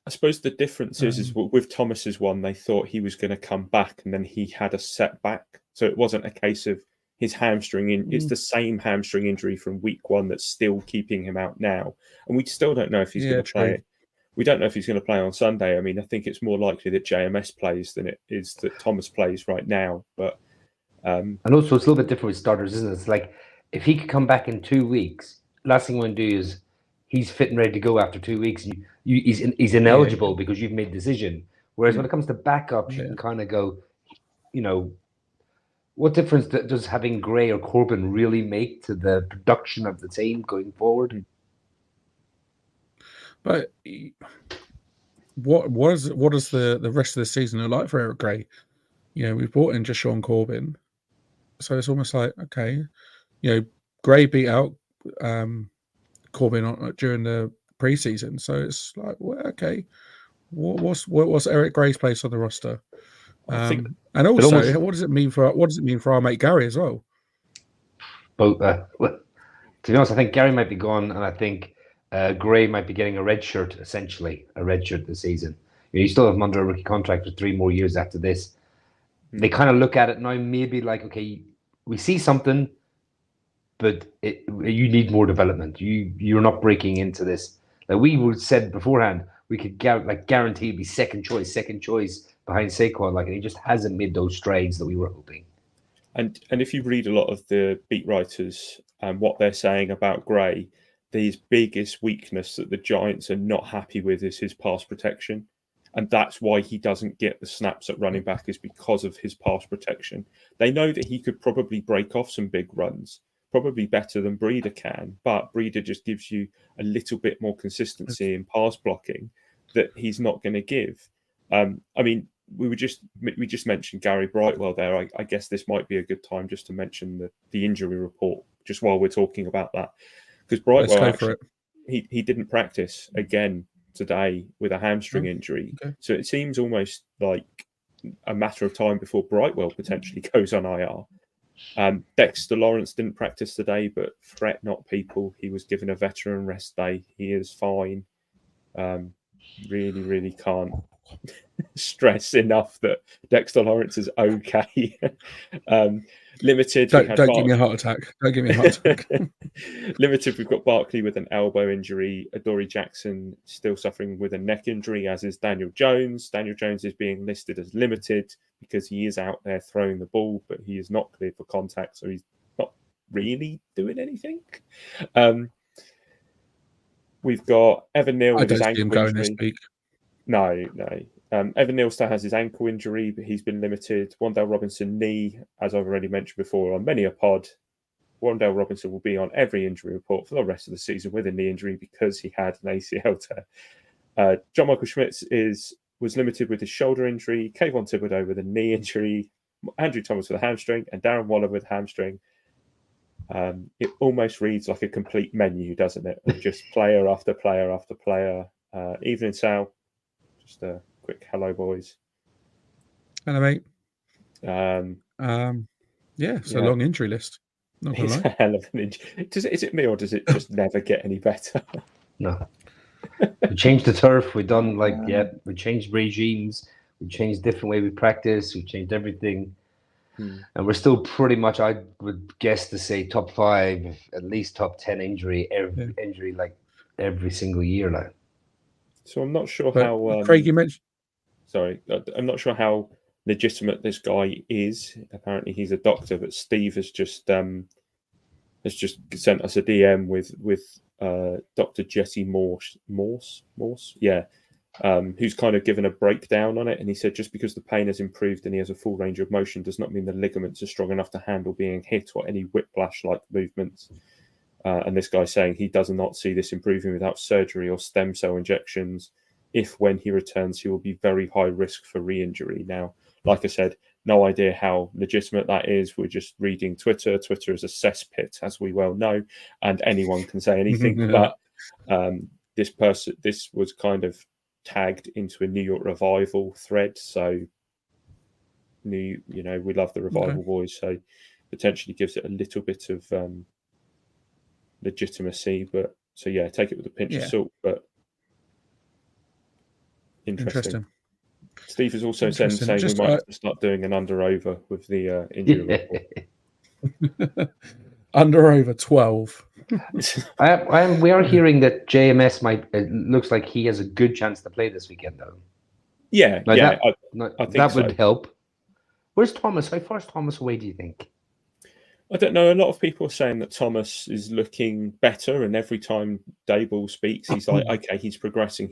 I suppose the difference is with Thomas's one, they thought he was going to come back and then he had a setback. So it wasn't a case of his hamstring. It's the same hamstring injury from week 1 that's still keeping him out now. And we still don't know if he's going to play. We don't know if he's going to play on Sunday. I mean, I think it's more likely that JMS plays than it is that Thomas plays right now. But and also, it's a little bit different with starters, isn't it? It's like if he could come back in 2 weeks, last thing we want to do is he's fit and ready to go after 2 weeks. He's ineligible because you've made a decision. Whereas when it comes to backups, you can kind of go, what difference does having Gray or Corbin really make to the production of the team going forward? But what does the rest of the season look like for Eric Gray? We've brought in Jashawn Corbin, so it's almost like, okay, Gray beat out Corbin during the preseason, so it's like, well, okay, what's Eric Gray's place on the roster? And also, what does it mean for our mate Gary as well? Both. To be honest, I think Gary might be gone, and I think Gray might be getting a red shirt, essentially a red shirt this season. You still have him under a rookie contract for 3 more years after this. They kind of look at it now, maybe like, okay, we see something, but you need more development. You're not breaking into this. Like we said beforehand, we could guarantee it'd be second choice behind Saquon. Like, he just hasn't made those strides that we were hoping. And if you read a lot of the beat writers and what they're saying about Gray, his biggest weakness that the Giants are not happy with is his pass protection. And that's why he doesn't get the snaps at running back, is because of his pass protection. They know that he could probably break off some big runs, probably better than Breeder can, but Breeder just gives you a little bit more consistency in pass blocking that he's not going to give. I mean, we just mentioned Gary Brightwell there. I guess this might be a good time just to mention the injury report, just while we're talking about that. Because Brightwell, actually, he didn't practice again today with a hamstring injury. Okay. So it seems almost like a matter of time before Brightwell potentially goes on IR. Dexter Lawrence didn't practice today, but fret not, people. He was given a veteran rest day. He is fine. Really, really can't stress enough that Dexter Lawrence is okay. Limited. Don't give me a heart attack. Don't give me a heart attack. Limited, we've got Barkley with an elbow injury. Adoree Jackson still suffering with a neck injury, as is Daniel Jones. Daniel Jones is being listed as limited because he is out there throwing the ball, but he is not cleared for contact, so he's not really doing anything. We've got Evan Neal with his ankle injury. This week. No. Evan Neal still has his ankle injury, but he's been limited. Wan'Dale Robinson knee, as I've already mentioned before on many a pod. Wan'Dale Robinson will be on every injury report for the rest of the season with a knee injury because he had an ACL tear. John Michael Schmitz was limited with his shoulder injury. Kayvon Thibodeau with a knee injury. Andrew Thomas with a hamstring, and Darren Waller with hamstring. It almost reads like a complete menu, doesn't it? Of just player after player after player. Evening, Sal. Just a quick hello, boys. Hello, mate. It's a long injury list. Not gonna It's lie. a hell of an injury. Is it me, or does it just never get any better? No. We changed the turf. We changed regimes. We changed different way we practice. We changed everything. And we're still pretty much, I would guess to say, top 5, at least top 10 injury like every single year now. So I'm not sure how. Craig, you mentioned. Sorry, I'm not sure how legitimate this guy is. Apparently, he's a doctor, but Steve has just sent us a DM with Dr. Jesse Morse, who's kind of given a breakdown on it, and he said just because the pain has improved and he has a full range of motion does not mean the ligaments are strong enough to handle being hit or any whiplash-like movements. And this guy's saying he does not see this improving without surgery or stem cell injections. If when he returns, he will be very high risk for re-injury. Now, like I said, no idea how legitimate that is. We're just reading Twitter. Twitter is a cesspit, as we well know, and anyone can say anything. But this was kind of tagged into a New York Revival thread. So, we love the Revival boys. So, potentially gives it a little bit of legitimacy. But take it with a pinch of salt. But interesting. Steve is also saying we might have to start doing an under-over with the injury report. Under-over 12. We are hearing that JMS it looks like he has a good chance to play this weekend, though. I think that would help. Where's Thomas? How far is Thomas away, do you think? I don't know. A lot of people are saying that Thomas is looking better, and every time Dayball speaks, he's like, okay, he's progressing.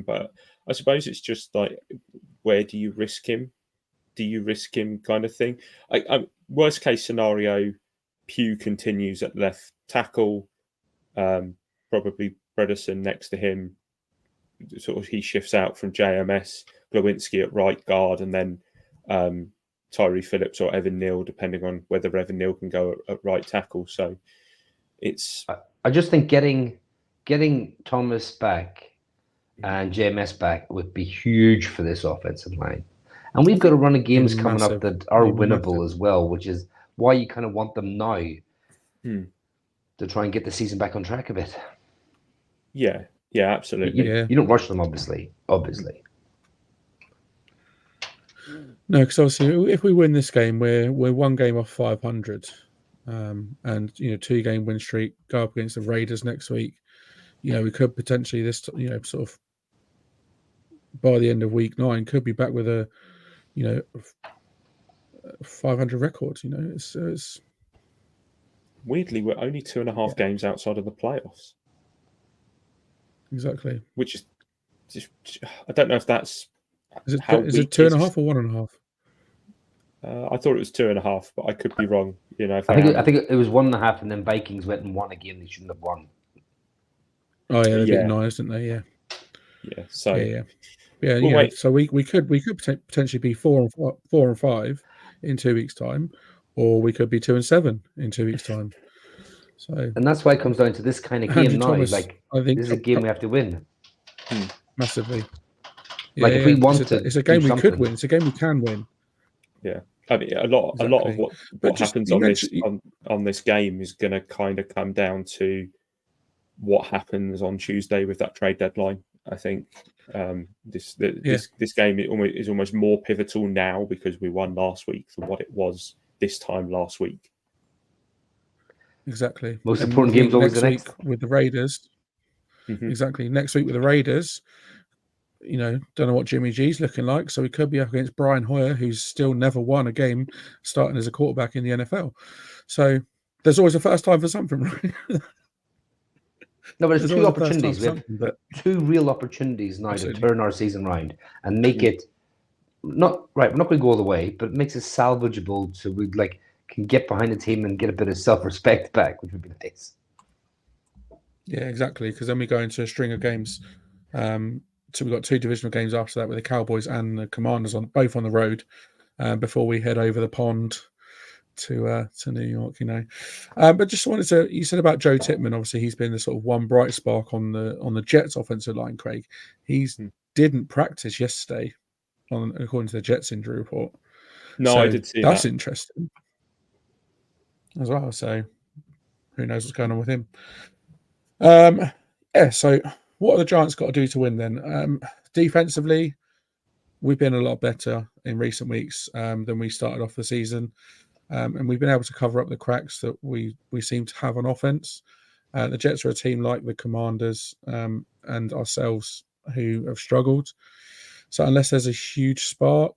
But I suppose it's just like, where do you risk him? Do you risk him kind of thing? Worst case scenario, Pugh continues at left tackle, probably Bredesen next to him. Sort of he shifts out from JMS, Glowinski at right guard, and then Tyree Phillips or Evan Neal, depending on whether Evan Neal can go at right tackle. So it's. I just think getting Thomas back and JMS back would be huge for this offensive line. And we've got a run of games coming up that are winnable as well, which is why you kind of want them now to try and get the season back on track a bit. Yeah, absolutely. You don't rush them, obviously. No, because obviously, if we win this game, we're one game off 500, and 2-game win streak. Go up against the Raiders next week. We could potentially sort of by the end of week 9 could be back with a 500 record. It's weirdly we're only 2.5 games outside of the playoffs. Exactly. Which is just, I don't know if that's. Is it 2.5 or 1.5? I thought it was 2.5, but I could be wrong. I think it was 1.5, and then Vikings went and won a game they shouldn't have won. Oh yeah, they beat Niners, didn't they? Yeah. Yeah. So So we could potentially be 4 and 5 in 2 weeks' time, or we could be 2 and 7 in 2 weeks' time. So, and that's why it comes down to this kind of game now. Thomas, I think this is a game we have to win massively. If we want to, it's a game we could win. It's a game we can win. Yeah, I mean, a lot of what happens on this game is going to kind of come down to what happens on Tuesday with that trade deadline. I think this game is almost more pivotal now because we won last week than what it was this time last week. Exactly. Most important game's always the next week with the Raiders. Mm-hmm. Exactly. Next week with the Raiders, don't know what Jimmy G's looking like, so he could be up against Brian Hoyer, who's still never won a game starting as a quarterback in the NFL. So there's always a first time for something, right? No, but there's two opportunities. We have two real opportunities now to turn our season around and make it not right. We're not going to go all the way, but it makes it salvageable so we can get behind the team and get a bit of self-respect back, which would be nice. Yeah, exactly. Because then we go into a string of games. So we've got 2 divisional games after that with the Cowboys and the Commanders both on the road before we head over the pond to New York. But just wanted to. You said about Joe Tippmann. Obviously, he's been the sort of one bright spark on the Jets' offensive line. Craig, didn't practice yesterday, according to the Jets injury report. No, so I did see that's that. interesting as well. So who knows what's going on with him? So what have the Giants got to do to win then? Defensively, we've been a lot better in recent weeks than we started off the season. And we've been able to cover up the cracks that we seem to have on offense. The Jets are a team like the Commanders and ourselves who have struggled. So unless there's a huge spark,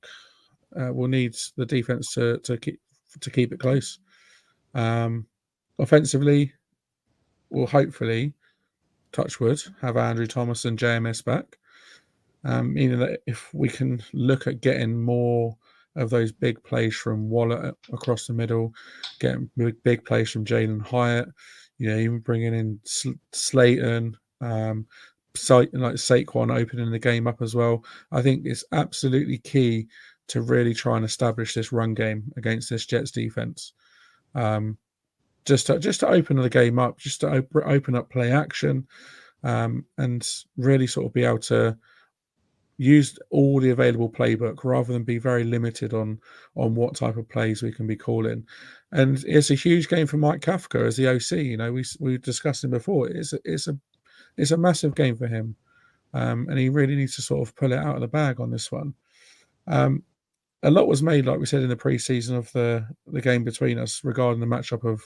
we'll need the defense to keep it close. Offensively, we'll hopefully, touch wood, have Andrew Thomas and JMS back. Meaning that if we can look at getting more of those big plays from Waller across the middle, getting big plays from Jalen Hyatt, even bringing in Slayton, like Saquon opening the game up as well. I think it's absolutely key to really try and establish this run game against this Jets defense. Just to open the game up, just to open up play action, and really sort of be able to use all the available playbook rather than be very limited on what type of plays we can be calling. And it's a huge game for Mike Kafka as the OC. We discussed him before. It's a massive game for him, and he really needs to sort of pull it out of the bag on this one. A lot was made, like we said in the preseason, of the game between us regarding the matchup of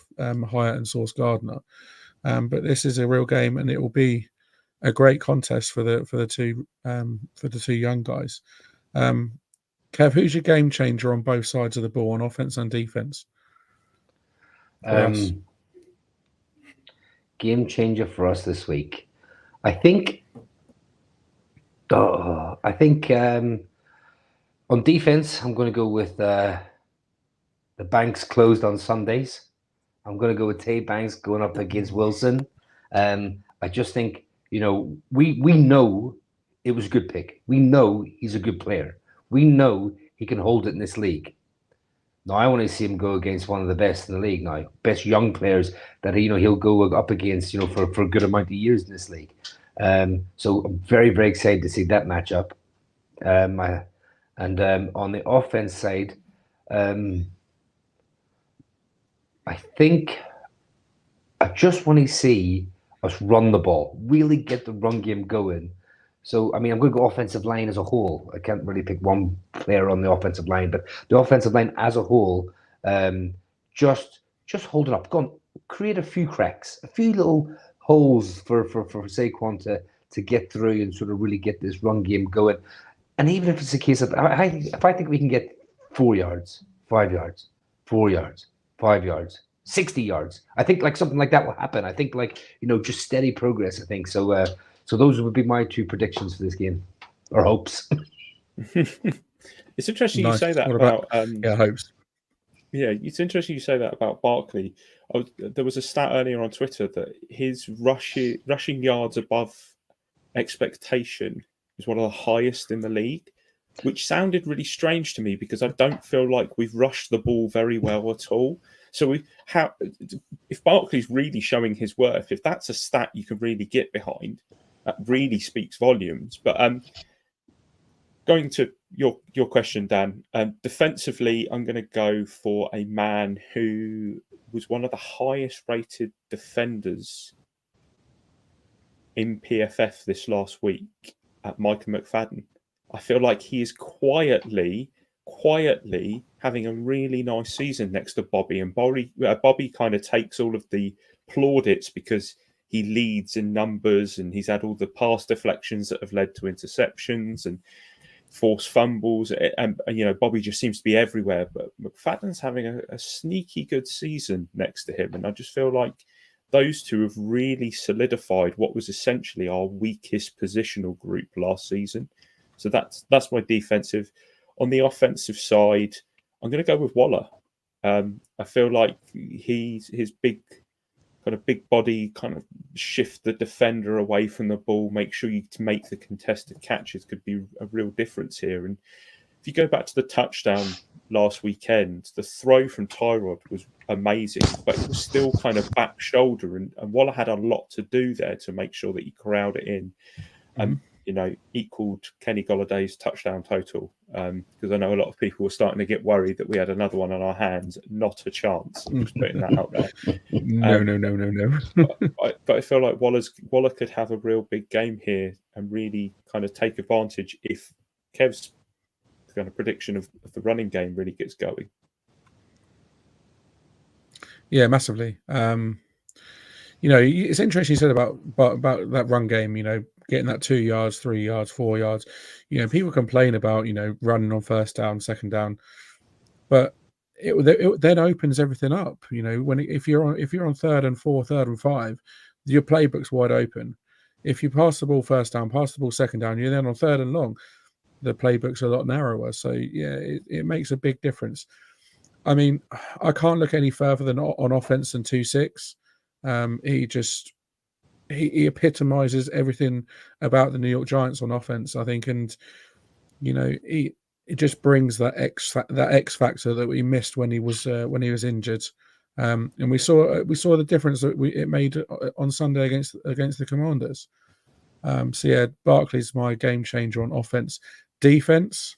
Hyatt and Sauce Gardner. But this is a real game, and it will be a great contest for the two young guys. Kev, who's your game changer on both sides of the ball, on offense and defense? Game changer for us this week, I think. On defense, I'm going to go with the banks closed on Sundays. I'm going to go with Tay Banks going up against Wilson. I just think, we know it was a good pick. We know he's a good player. We know he can hold it in this league. Now, I want to see him go against one of the best in the league now, best young players that, he'll go up against, for a good amount of years in this league. So I'm very, very excited to see that matchup. And on the offense side, I think I just want to see us run the ball, really get the run game going. So, I'm going to go offensive line as a whole. I can't really pick one player on the offensive line, but the offensive line as a whole, just hold it up. Go on, create a few cracks, a few little holes for Saquon to get through and sort of really get this run game going. And even if it's a case of, if I think we can get 4 yards, 5 yards, 4 yards, 5 yards, 60 yards, I think something like that will happen. I think just steady progress. I think so. So those would be my 2 predictions for this game, or hopes. It's interesting Nice. You say that what about hopes. Yeah, it's interesting you say that about Barkley. There was a stat earlier on Twitter that his rushing yards above expectation is one of the highest in the league, which sounded really strange to me because I don't feel like we've rushed the ball very well at all. So if Barkley's really showing his worth, if that's a stat you can really get behind, that really speaks volumes. But going to your question, Dan, defensively, I'm going to go for a man who was one of the highest rated defenders in PFF this last week at Micah McFadden. I feel like he is quietly having a really nice season next to Bobby. And Bobby kind of takes all of the plaudits because he leads in numbers and he's had all the pass deflections that have led to interceptions and forced fumbles. And Bobby just seems to be everywhere. But McFadden's having a sneaky good season next to him. And I just feel like those two have really solidified what was essentially our weakest positional group last season. So that's my defensive. On the offensive side, I'm going to go with Waller. I feel like his big body kind of shift the defender away from the ball, make sure you make the contested catches could be a real difference here. And if you go back to the touchdown last weekend, the throw from Tyrod was amazing, but it was still kind of back shoulder, and Waller had a lot to do there to make sure that he corralled it in. Equaled Kenny Galladay's touchdown total, because I know a lot of people were starting to get worried that we had another one on our hands. Not a chance. I'm just putting that out there. No. But I feel like Waller could have a real big game here and really kind of take advantage if Kev's kind of prediction of the running game really gets going. Yeah, massively. It's interesting you said about that run game, getting that 2 yards, 3 yards, 4 yards. People complain about, running on first down, second down, but it then opens everything up. If you're on third and 4, third and 5, your playbook's wide open. If you pass the ball first down, pass the ball second down, you're then on third and long, the playbook's a lot narrower. So yeah, it makes a big difference. I mean, I can't look any further than on offense than 2-6. He epitomizes everything about the New York Giants on offense, I think, and it just brings that X factor that we missed when he was injured, and we saw the difference that it made on Sunday against the Commanders. So yeah, Barkley's my game changer on offense. Defense,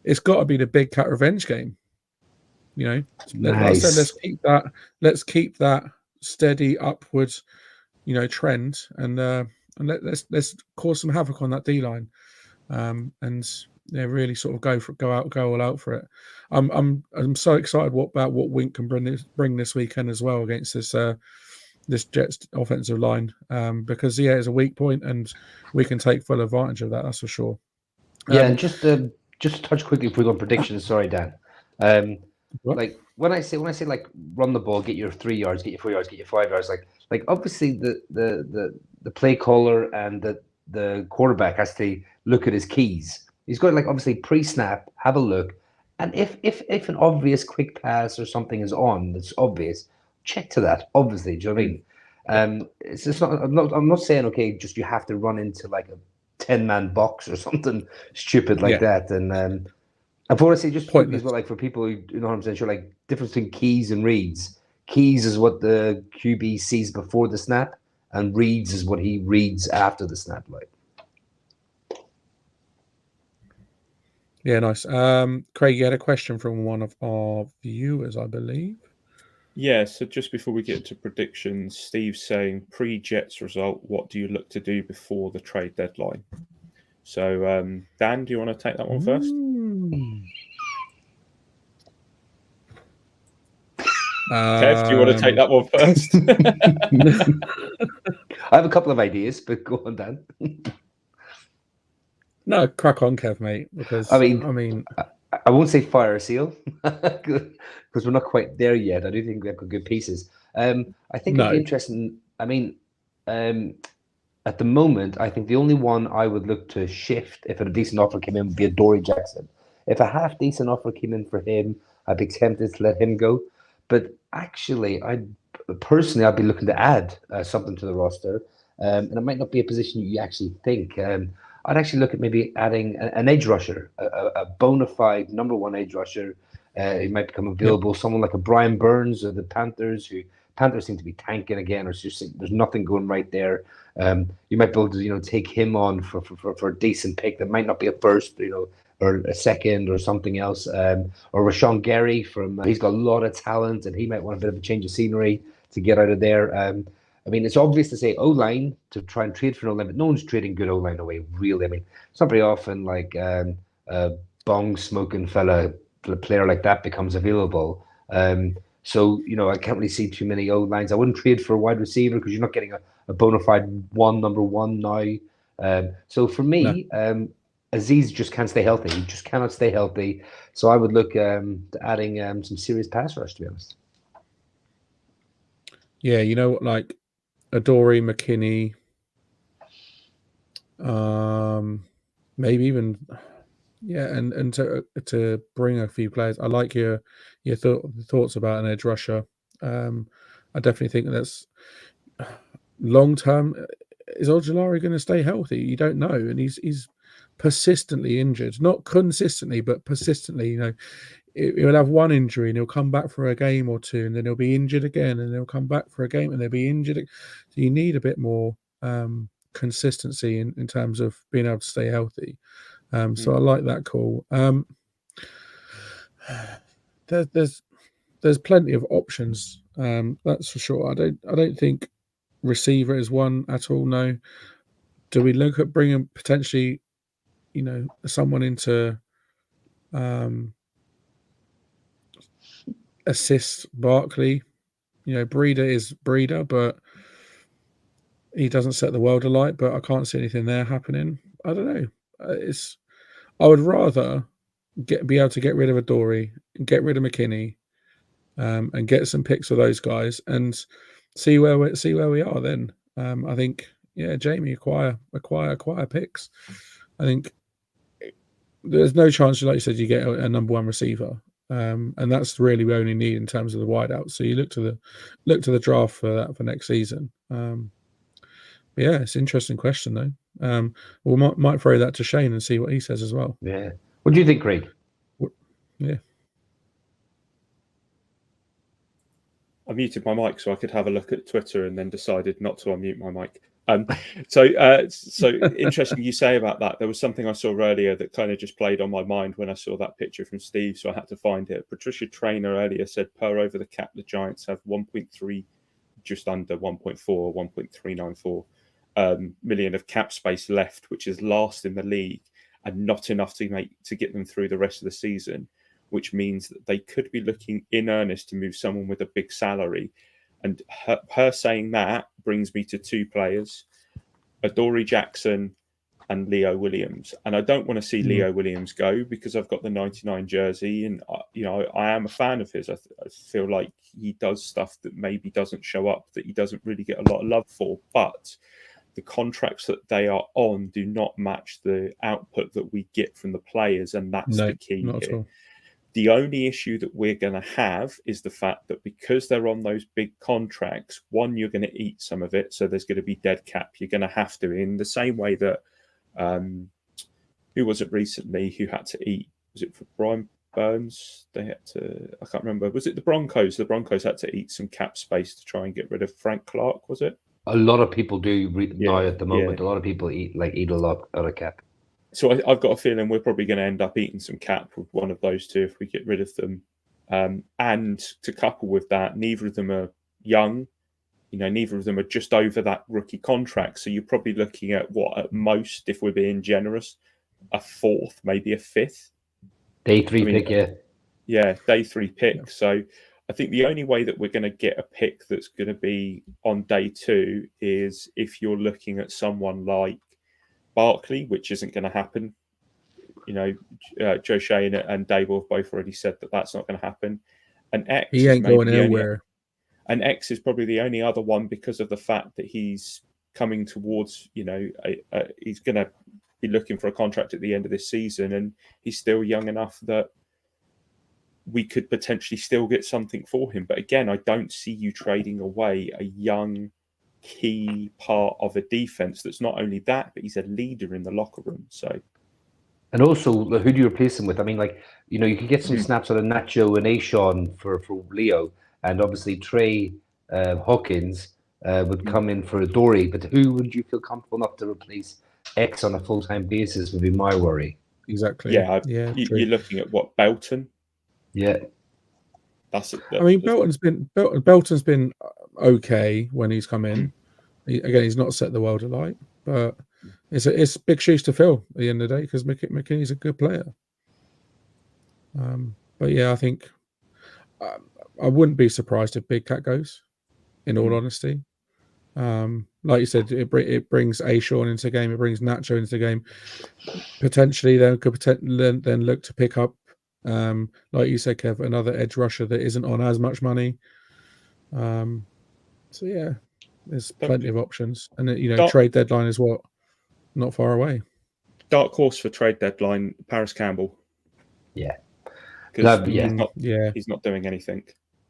it's got to be the Big Cat revenge game. Nice. Like I said, let's keep that steady upwards, trend, and let's cause some havoc on that D line, and really sort of go all out for it. I'm so excited about what Wink can bring this weekend as well against this Jets offensive line, because it's a weak point and we can take full advantage of that. That's for sure. And just to touch quickly before we go on predictions. Sorry, Dan. Like when I say like run the ball, get your 3 yards, get your 4 yards, get your 5 yards, like obviously the play caller and the quarterback has to look at his keys. He's got to obviously pre-snap, have a look, and if an obvious quick pass or something is on that's obvious, check to that. Obviously, do you know what I mean? It's just not. I'm not saying just you have to run into like a 10-man box or something stupid like that, and. And for say just quickly as well, for people who know what I'm saying, sure, difference between keys and reads. Keys is what the QB sees before the snap, and reads is what he reads after the snap. Yeah, nice. Craig, you had a question from one of our viewers, I believe. Yeah, so just before we get to predictions, Steve's saying pre-Jets result, what do you look to do before the trade deadline? So, Dan, do you want to take that one first? Kev, do you want to take that one first? I have a couple of ideas, but go on, Dan. No, crack on, Kev, mate. Because I won't say fire a seal because we're not quite there yet. I do think we have good pieces. I think it'd be interesting. At the moment, I think the only one I would look to shift if a decent offer came in would be a Dory Jackson. If a half decent offer came in for him, I'd be tempted to let him go. But actually, I'd be looking to add something to the roster, and it might not be a position you actually think. I'd actually look at maybe adding an edge rusher, a bona fide number one edge rusher. He might become available. Someone like a Brian Burns of the Panthers, who Panthers seem to be tanking again, or just there's nothing going right there. You might be able to take him on for a decent pick that might not be a first, or a second or something else. Or Rashawn Gary he's got a lot of talent and he might want a bit of a change of scenery to get out of there. I mean, it's obvious to say O-line to try and trade for an O-line, but no one's trading good O-line away, really. I mean, it's not very often like a bong-smoking player like that becomes available. So, I can't really see too many O-lines. I wouldn't trade for a wide receiver because you're not getting a bona fide number one now. So for me, Aziz just can't stay healthy. He just cannot stay healthy. So I would look to adding some serious pass rush, to be honest. Yeah, like Adoree, McKinney, maybe even, and to bring a few players. I like your thoughts about an edge rusher. I definitely think that's long term. Is Ojulari going to stay healthy? You don't know, and he's persistently injured, not consistently, but persistently. He'll have one injury and he'll come back for a game or two, and then he'll be injured again, and he'll come back for a game and they'll be injured. So you need a bit more consistency in terms of being able to stay healthy. So I like that call. There's plenty of options. That's for sure. I don't think receiver is one at all. No. Do we look at bringing potentially, someone into assist Barkley? Breeder is Breeder, but he doesn't set the world alight. But I can't see anything there happening. I don't know. I would rather be able to get rid of Adoree, get rid of McKinney, and get some picks for those guys, and see where we are then. I think, Jamie, acquire picks. I think there's no chance, like you said, you get a number one receiver, and that's really we only need in terms of the wideouts. So you look to the draft for that for next season. Yeah, it's an interesting question though. We might throw that to Shane and see what he says as well. Yeah. What do you think, Craig? Yeah. I muted my mic so I could have a look at Twitter and then decided not to unmute my mic. So interesting you say about that. There was something I saw earlier that kind of just played on my mind when I saw that picture from Steve, so I had to find it. Patricia Traynor earlier said per over the cap, the Giants have 1.3, just under 1.4, 1.394 million of cap space left, which is last in the league and not enough to get them through the rest of the season, which means that they could be looking in earnest to move someone with a big salary. And her saying that brings me to two players, Adoree Jackson and Leo Williams. And I don't want to see Leo Williams go because I've got the 99 jersey and, I am a fan of his. I feel like he does stuff that maybe doesn't show up, that he doesn't really get a lot of love for. But the contracts that they are on do not match the output that we get from the players. And that's the key not here. At all. The only issue that we're going to have is the fact that because they're on those big contracts, one, you're going to eat some of it. So there's going to be dead cap. You're going to have to, in the same way that, who was it recently who had to eat? Was it for Brian Burns? They had to, I can't remember. Was it the Broncos? The Broncos had to eat some cap space to try and get rid of Frank Clark, was it? A lot of people do now at the moment. A lot of people eat a lot out of cap. So I've got a feeling we're probably going to end up eating some cap with one of those two if we get rid of them. And to couple with that, neither of them are young. Neither of them are just over that rookie contract. So you're probably looking at at most, if we're being generous, a fourth, maybe a fifth. Day three pick, yeah. Yeah, day three pick. Yeah. So I think the only way that we're going to get a pick that's going to be on day two is if you're looking at someone like Barkley, which isn't going to happen. Joe Shea and Dave have both already said that that's not going to happen. And X, he ain't going anywhere. And X is probably the only other one because of the fact that he's coming towards, he's going to be looking for a contract at the end of this season, and he's still young enough that we could potentially still get something for him. But again, I don't see you trading away a young key part of a defense that's not only that, but he's a leader in the locker room. So, and also, who do you replace him with? I mean, you could get some snaps out of Nacho and Ashawn for Leo, and obviously Trey Hawkins would come in for Adoree. But who would you feel comfortable enough to replace X on a full-time basis would be my worry. Exactly. Yeah. You're looking at Belton. Yeah. That's it. I mean, Belton's been okay when he's come in. Again, he's not set the world alight, but it's big shoes to fill at the end of the day because McKinney's a good player. But yeah, I think I wouldn't be surprised if Big Cat goes. In all honesty, like you said, it brings Ashawn into the game. It brings Nacho into the game. Potentially, then could then look to pick up, like you said, Kev, another edge rusher that isn't on as much money. So yeah, there's plenty of options, and trade deadline is not far away. Dark horse for trade deadline, Paris Campbell. Yeah, because he's not doing anything,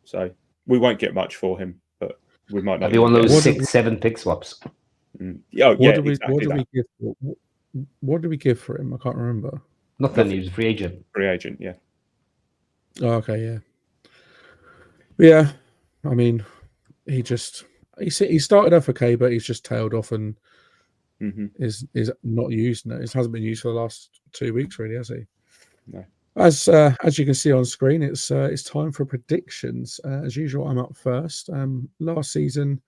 so we won't get much for him. But we might not. That'd be one of those 6-7 pick swaps. What did we give for him? I can't remember. Nothing. He was a free agent. Free agent, yeah. Oh, okay, yeah. Yeah, I mean, he started off okay, but he's just tailed off and is not used. No, it hasn't been used for the last 2 weeks, really, has he? No. As you can see on screen, it's time for predictions. As usual, I'm up first. Last season,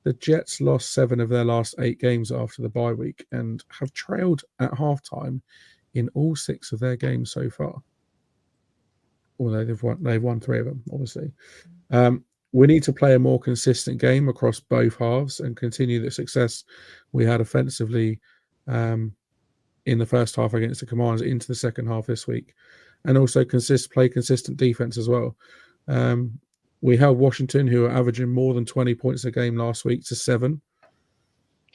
the Jets lost 7 of their last 8 games after the bye week and have trailed at halftime in all 6 of their games so far. Although they've won 3 of them, obviously. We need to play a more consistent game across both halves and continue the success we had offensively in the first half against the Commanders into the second half this week. And also play consistent defense as well. We held Washington, who are averaging more than 20 points a game last week, to 7.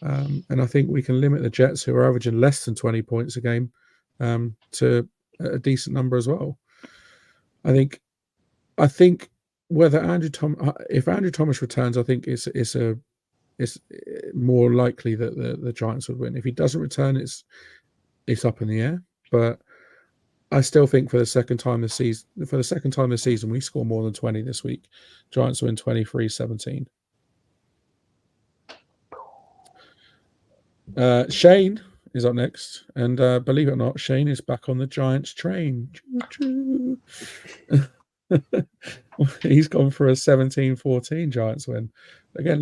And I think we can limit the Jets, who are averaging less than 20 points a game, to a decent number as well. I think whether if Andrew Thomas returns, I think it's more likely that the Giants would win. If he doesn't return, it's up in the air. But I still think for the second time this season, we score more than 20 this week. Giants win 23-17. Shane is up next, and believe it or not, Shane is back on the Giants train. He's gone for a 17-14 Giants win. Again,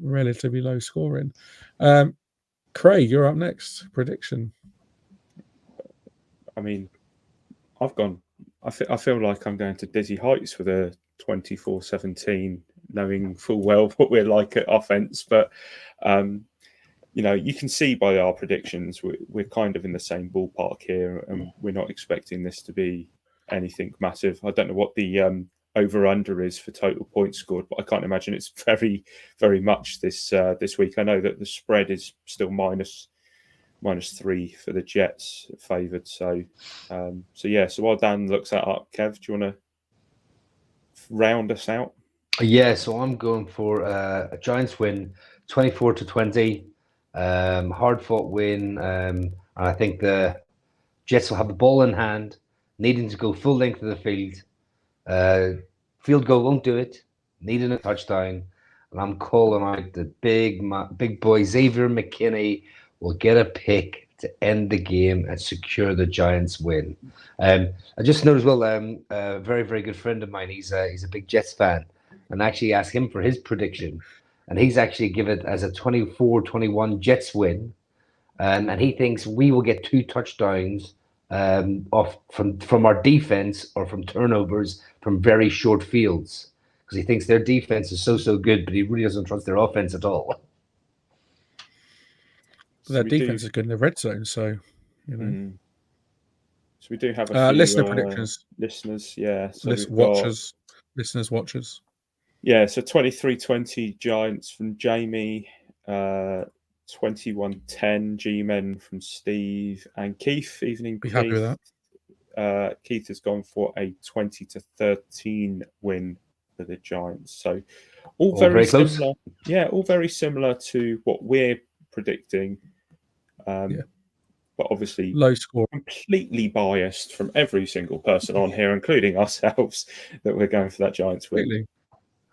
relatively low scoring. Craig, you're up next. Prediction. I mean, I feel like I'm going to dizzy heights with a 24-17, knowing full well what we're like at offense. But you can see by our predictions we're kind of in the same ballpark here, and we're not expecting this to be anything massive. I don't know what the over/under is for total points scored, but I can't imagine it's very, very much this week. I know that the spread is still -3 for the Jets favoured. So while Dan looks that up, Kev, do you want to round us out? Yeah, so I'm going for a Giants win, 24-20. Hard-fought win. And I think the Jets will have the ball in hand, needing to go full length of the field. Field goal won't do it. Needing a touchdown. And I'm calling out the big boy Xavier McKinney will get a pick to end the game and secure the Giants win. I just noticed, a very, very good friend of mine, he's a big Jets fan, and I actually asked him for his prediction, and he's actually given it as a 24-21 Jets win, and he thinks we will get 2 touchdowns from our defense or from turnovers from very short fields, because he thinks their defense is so good, but he really doesn't trust their offense at all. So their defense is good in the red zone, so So we do have a few listener predictions. Listeners, yeah. So listeners, watchers. Yeah, so 23-20 Giants from Jamie, 21-10 G-Men from Steve and Keith. Evening, Be Keith. Happy with that. Keith has gone for a 20-13 win for the Giants. So all very similar. Close. Yeah, all very similar to what we're predicting. But obviously low score, completely biased from every single person on here, including ourselves, that we're going for that Giants win.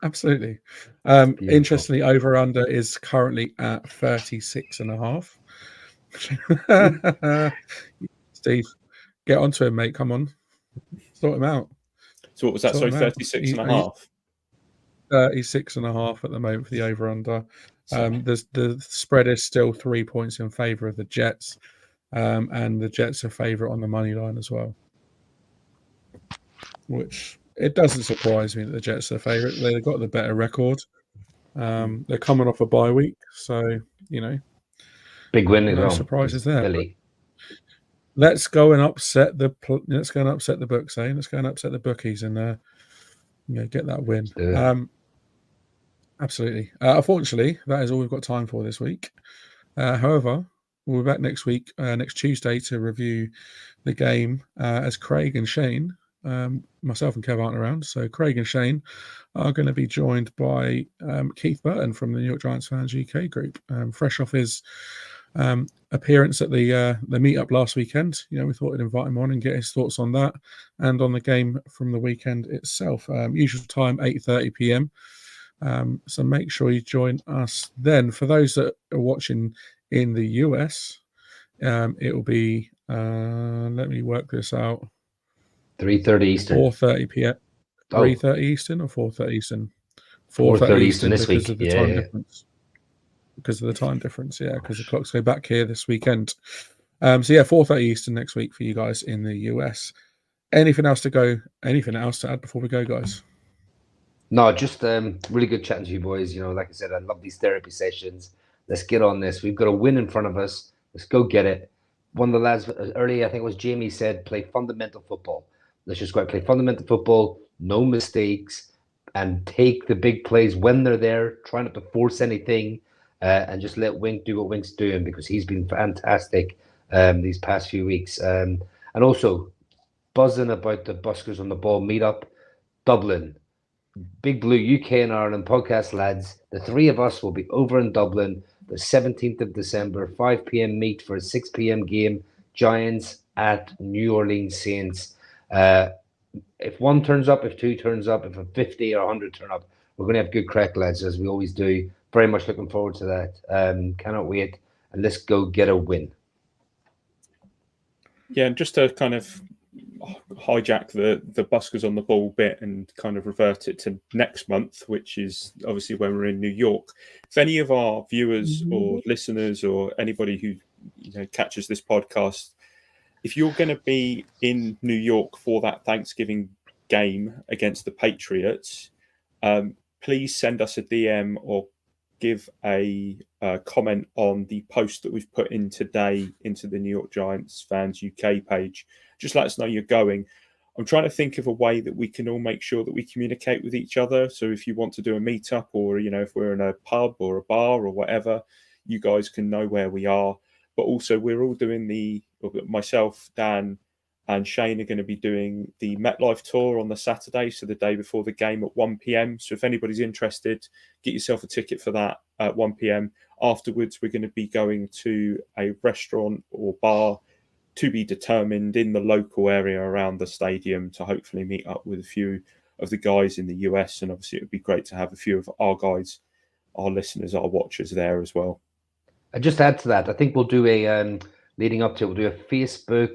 Absolutely. Interestingly, over under is currently at 36.5. Steve, get onto him, mate. Come on, sort him out. So what was that? Sorry, 36.5. 36.5 at the moment for the over/under. The spread is still 3 points in favour of the Jets, and the Jets are favourite on the money line as well. Which it doesn't surprise me that the Jets are favourite. They've got the better record. They're coming off a bye week, so big win. No surprises there. Let's go and upset the books, Let's go and upset the bookies and get that win. Absolutely. Unfortunately, that is all we've got time for this week. However, we'll be back next week, next Tuesday, to review the game as Craig and Shane. Myself and Kev aren't around, so Craig and Shane are going to be joined by Keith Burton from the New York Giants Fans UK group, fresh off his appearance at the meetup last weekend. We thought we'd invite him on and get his thoughts on that and on the game from the weekend itself. Usual time, 8:30 p.m. So make sure you join us then. For those that are watching in the US, it will be let me work this out. 3:30 Eastern. 4:30 p.m. 3:30 Eastern or 4:30 Eastern? 4:30 Eastern this week. Of the time difference. Because of the time difference, because the clocks go back here this weekend. 4:30 Eastern next week for you guys in the US. Anything else to add before we go, guys? No, just really good chatting to you boys. Like I said, I love these therapy sessions. Let's get on this. We've got a win in front of us. Let's go get it. One of the lads earlier, I think it was Jamie, said play fundamental football. Let's just go out and play fundamental football, no mistakes, and take the big plays when they're there. Try not to force anything, and just let Wink do what Wink's doing, because he's been fantastic these past few weeks. And also buzzing about the Buskers on the Ball meetup, Dublin. Big Blue UK and Ireland podcast, lads. The three of us will be over in Dublin the 17th of December, 5 p.m. meet for a 6 p.m. game. Giants at New Orleans Saints. If one turns up, if two turns up, if a 50 or 100 turn up, we're going to have good crack, lads, as we always do. Very much looking forward to that. Cannot wait. And let's go get a win. Yeah, and just to kind of hijack the Buskers on the Ball bit and kind of revert it to next month, which is obviously when we're in New York. If any of our viewers or listeners or anybody who catches this podcast, if you're going to be in New York for that Thanksgiving game against the Patriots, please send us a DM or give a comment on the post that we've put in today into the New York Giants Fans UK page. Just let us know you're going. I'm trying to think of a way that we can all make sure that we communicate with each other. So if you want to do a meetup, or if we're in a pub or a bar or whatever, you guys can know where we are. But also we're all doing myself, Dan, and Shane are going to be doing the MetLife tour on the Saturday, so the day before the game at 1 p.m. So if anybody's interested, get yourself a ticket for that at 1 p.m. Afterwards, we're going to be going to a restaurant or bar to be determined in the local area around the stadium to hopefully meet up with a few of the guys in the US. And obviously, it would be great to have a few of our guys, our listeners, our watchers there as well. And just to add to that, I think we'll do leading up to it, we'll do a Facebook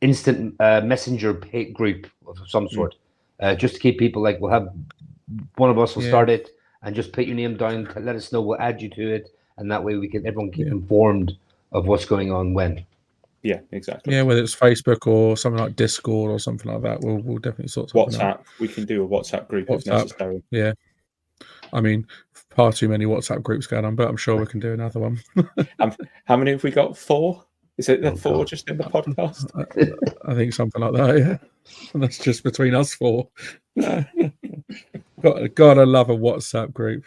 instant messenger group of some sort, just to keep people, we'll have one of us will start it and just put your name down, let us know, we'll add you to it, and that way everyone keep informed of what's going on when. Yeah, exactly. Yeah, whether it's Facebook or something like Discord or something like that, we'll definitely sort something WhatsApp. out. We can do a WhatsApp group if necessary. Yeah. I mean, far too many WhatsApp groups going on, but I'm sure we can do another one. How many have we got? 4? Is it 4 just in the podcast? I think something like that, yeah. And that's just between us 4. Gotta love a WhatsApp group.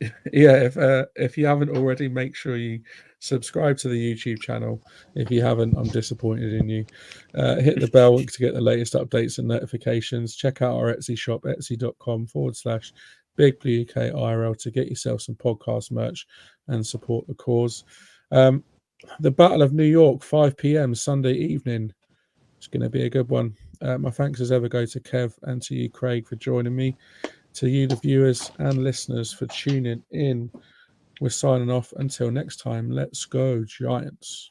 If you haven't already, make sure you subscribe to the YouTube channel. If you haven't, I'm disappointed in you. Hit the bell to get the latest updates and notifications. Check out our Etsy shop, etsy.com/Big Blue UK IRL, to get yourself some podcast merch and support the cause. The Battle of New York, 5 p.m. Sunday evening. It's going to be a good one. My thanks as ever go to Kev and to you, Craig, for joining me. To you, the viewers and listeners, for tuning in. We're signing off. Until next time, let's go, Giants.